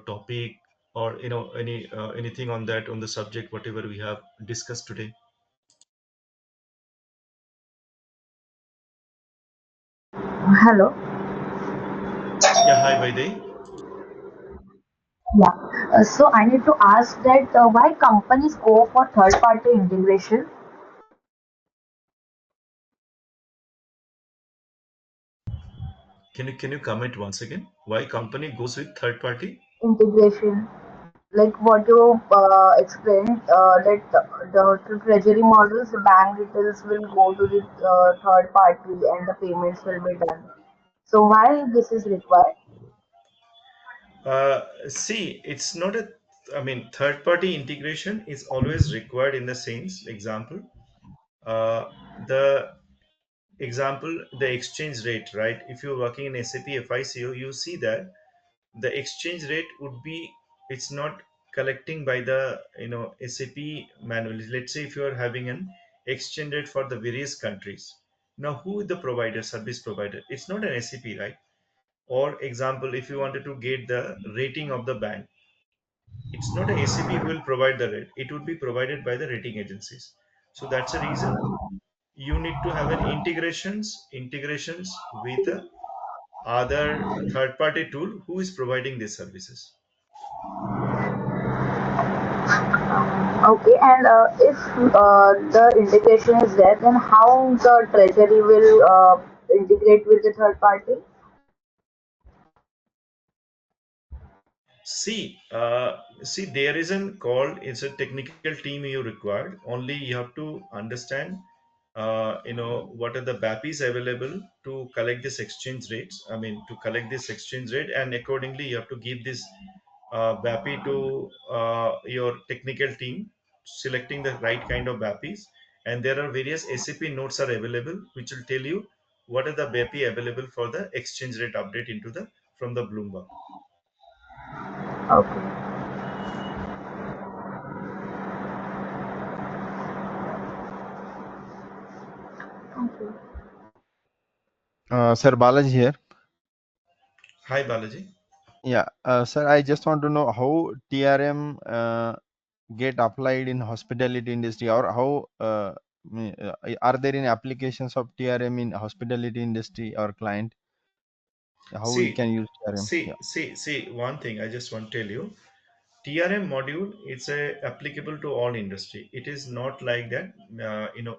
topic, or anything on that on the subject, whatever we have discussed today.
Hello.
Yeah, hi Vaidehi.
Yeah. So I need to ask that why companies go for third-party integration?
Can you comment once again? Why company goes with third party?
Integration, like what you explained, that the treasury models, the bank details will go to the third party and the payments will be done. So why this is required?
See, it's not a. I mean, third party integration is always required in the sense. Example, the the exchange rate, right? If you're working in SAP FICO, you see that the exchange rate would be, it's not collecting by the SAP manually. Let's say if you are having an exchange rate for the various countries, now who is the provider, service provider? It's not an SAP, right? Or example, if you wanted to get the rating of the bank, it's not a SAP who will provide the rate, it would be provided by the rating agencies. So that's the reason you need to have an integrations with the other third party tool who is providing these services.
Okay, and if the integration is there, then how the treasury will integrate with the third party?
See, there is an called. It's a technical team you required. Only you have to understand, what are the BAPIs available to collect this exchange rates. I mean, to collect this exchange rate, and accordingly, you have to give this BAPI to your technical team, selecting the right kind of BAPIs. And there are various SAP notes are available, which will tell you what are the BAPI available for the exchange rate update into the from the Bloomberg.
Okay, okay.
Sir Balaji here.
Hi, Balaji.
Yeah, sir, I just want to know how TRM get applied in hospitality industry, or how are there any applications of TRM in hospitality industry or client? How we
See,
can use TRM? Yeah.
see. One thing I just want to tell you, TRM module it's applicable to all industry. It is not like that,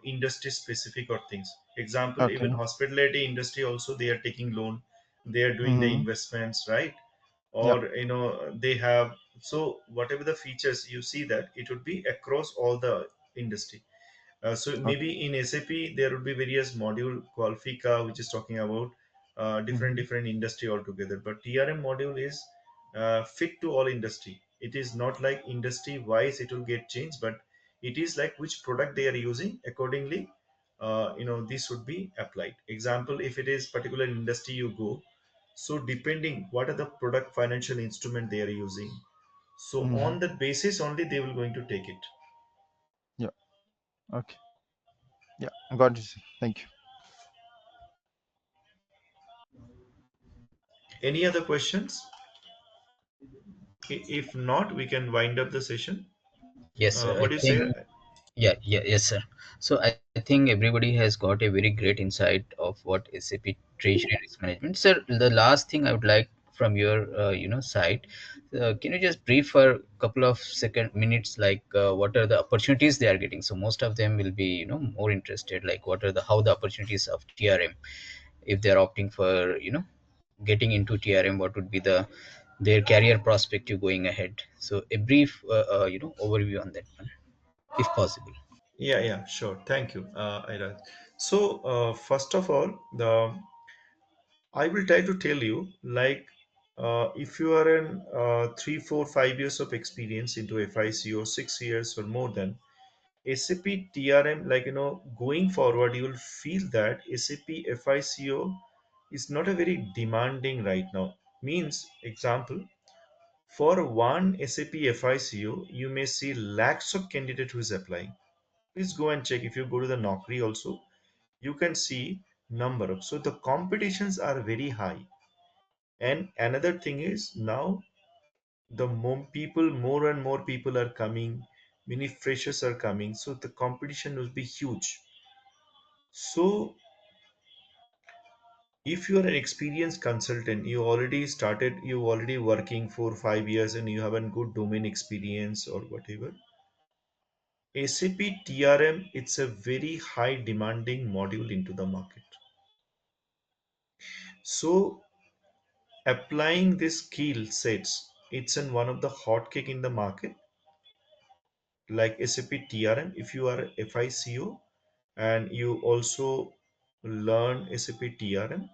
industry specific or things. Example, even
Okay.
hospitality industry also they are taking loan, they are doing the
Mm-hmm.
investments, right?
Yeah.
Or they have, so whatever the features you see that it would be across all the industry. So
Okay.
maybe in SAP there would be various module called FICA, which is talking about
Mm-hmm.
different industry altogether. But TRM module is fit to all industry. It is not like industry wise it will get changed, but it is like which product they are using accordingly. This would be applied. Example, if it is particular industry you go, so depending what are the product financial instrument they are using, so
Mm-hmm.
on that basis only they will going to take it.
Yeah. Okay. Yeah. Got it, sir. Thank you.
Any other questions? If not, we can wind up the session.
Yes, sir. I
What do you say?
think yes, sir. So I think everybody has got a very great insight of what SAP Treasury and Risk Management. Sir, the last thing I would like from your side, can you just brief for a couple of minutes, like what are the opportunities they are getting? So most of them will be more interested, like what are the how the opportunities of TRM if they are opting for getting into TRM, what would be their career perspective going ahead? So a brief overview on that one, if possible.
Yeah, yeah, sure. Thank you, Ira. So, first of all, the I will try to tell you, like, if you are in 3, 4, 5 years of experience into FIC or 6 years or more than SAP TRM, like going forward, you will feel that SAP FICO is not a very demanding right now. Means, example, for one SAP FICO, you may see lakhs of candidate who is applying. Please go and check. If you go to the Naukri also, you can see number of. So the competitions are very high. And another thing is now more and more people are coming. Many freshers are coming. So the competition will be huge. So If you are an experienced consultant, you already working for 5 years and you have a good domain experience or whatever, SAP TRM, it's a very high demanding module into the market. So applying these skill sets, it's in one of the hot cake in the market, like SAP TRM. If you are FICO and you also learn SAP TRM,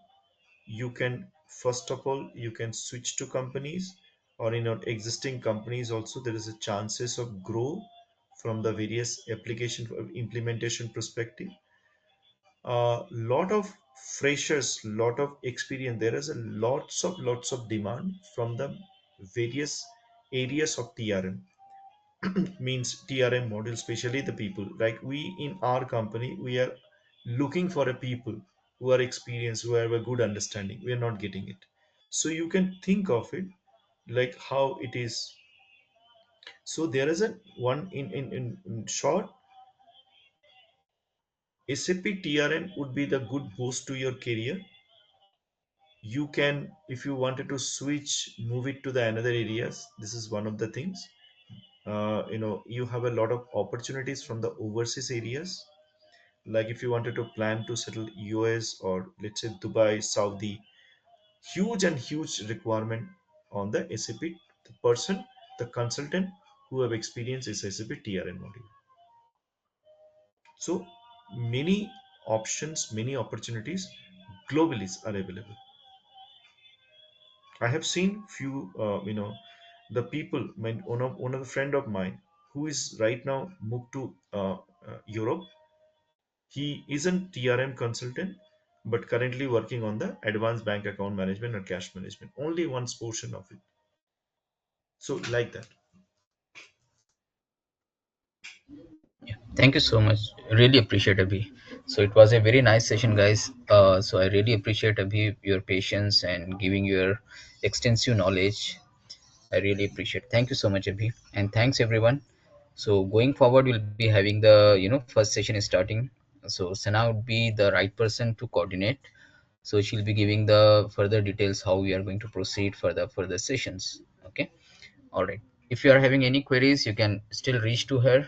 you can, first of all, you can switch to companies, or in your existing companies also there is a chances of grow from the various application implementation perspective. A lot of freshers, lot of experience, there is a lots of demand from the various areas of TRM. Means TRM model, especially the people like we in our company, we are looking for a people who are experienced, who have a good understanding. We are not getting it. So you can think of it like how it is. So there is a one in short, SAP TRM would be the good boost to your career. You can, if you wanted to switch, move it to the another areas, this is one of the things. You have a lot of opportunities from the overseas areas, like if you wanted to plan to settle US or let's say Dubai, Saudi, huge and huge requirement on the SAP, the person, the consultant who have experience is SAP TRN module. So many options, many opportunities globally are available. I have seen few, the people, one of the friend of mine who is right now moved to Europe. He isn't TRM consultant, but currently working on the advanced bank account management or cash management. Only one portion of it. So like that.
Thank you so much. Really appreciate Abhi. So it was a very nice session, guys. So I really appreciate Abhi your patience and giving your extensive knowledge. I really appreciate. Thank you so much, Abhi, and thanks everyone. So going forward, we'll be having the first session is starting. So Sana would be the right person to coordinate. So she'll be giving the further details how we are going to proceed for the further sessions. Okay. All right. If you are having any queries, you can still reach to her.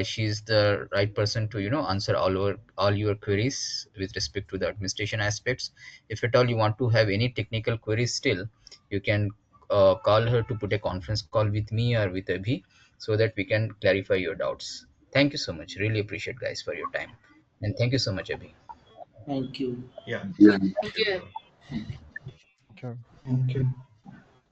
She's the right person to answer all your queries with respect to the administration aspects. If at all you want to have any technical queries still, you can call her to put a conference call with me or with Abhi, so that we can clarify your doubts. Thank you so much. Really appreciate, guys, for your time, and thank you so much, Abhi.
Thank you.
Yeah.
Yeah.
Thank you, everyone.
Okay.
Thank you.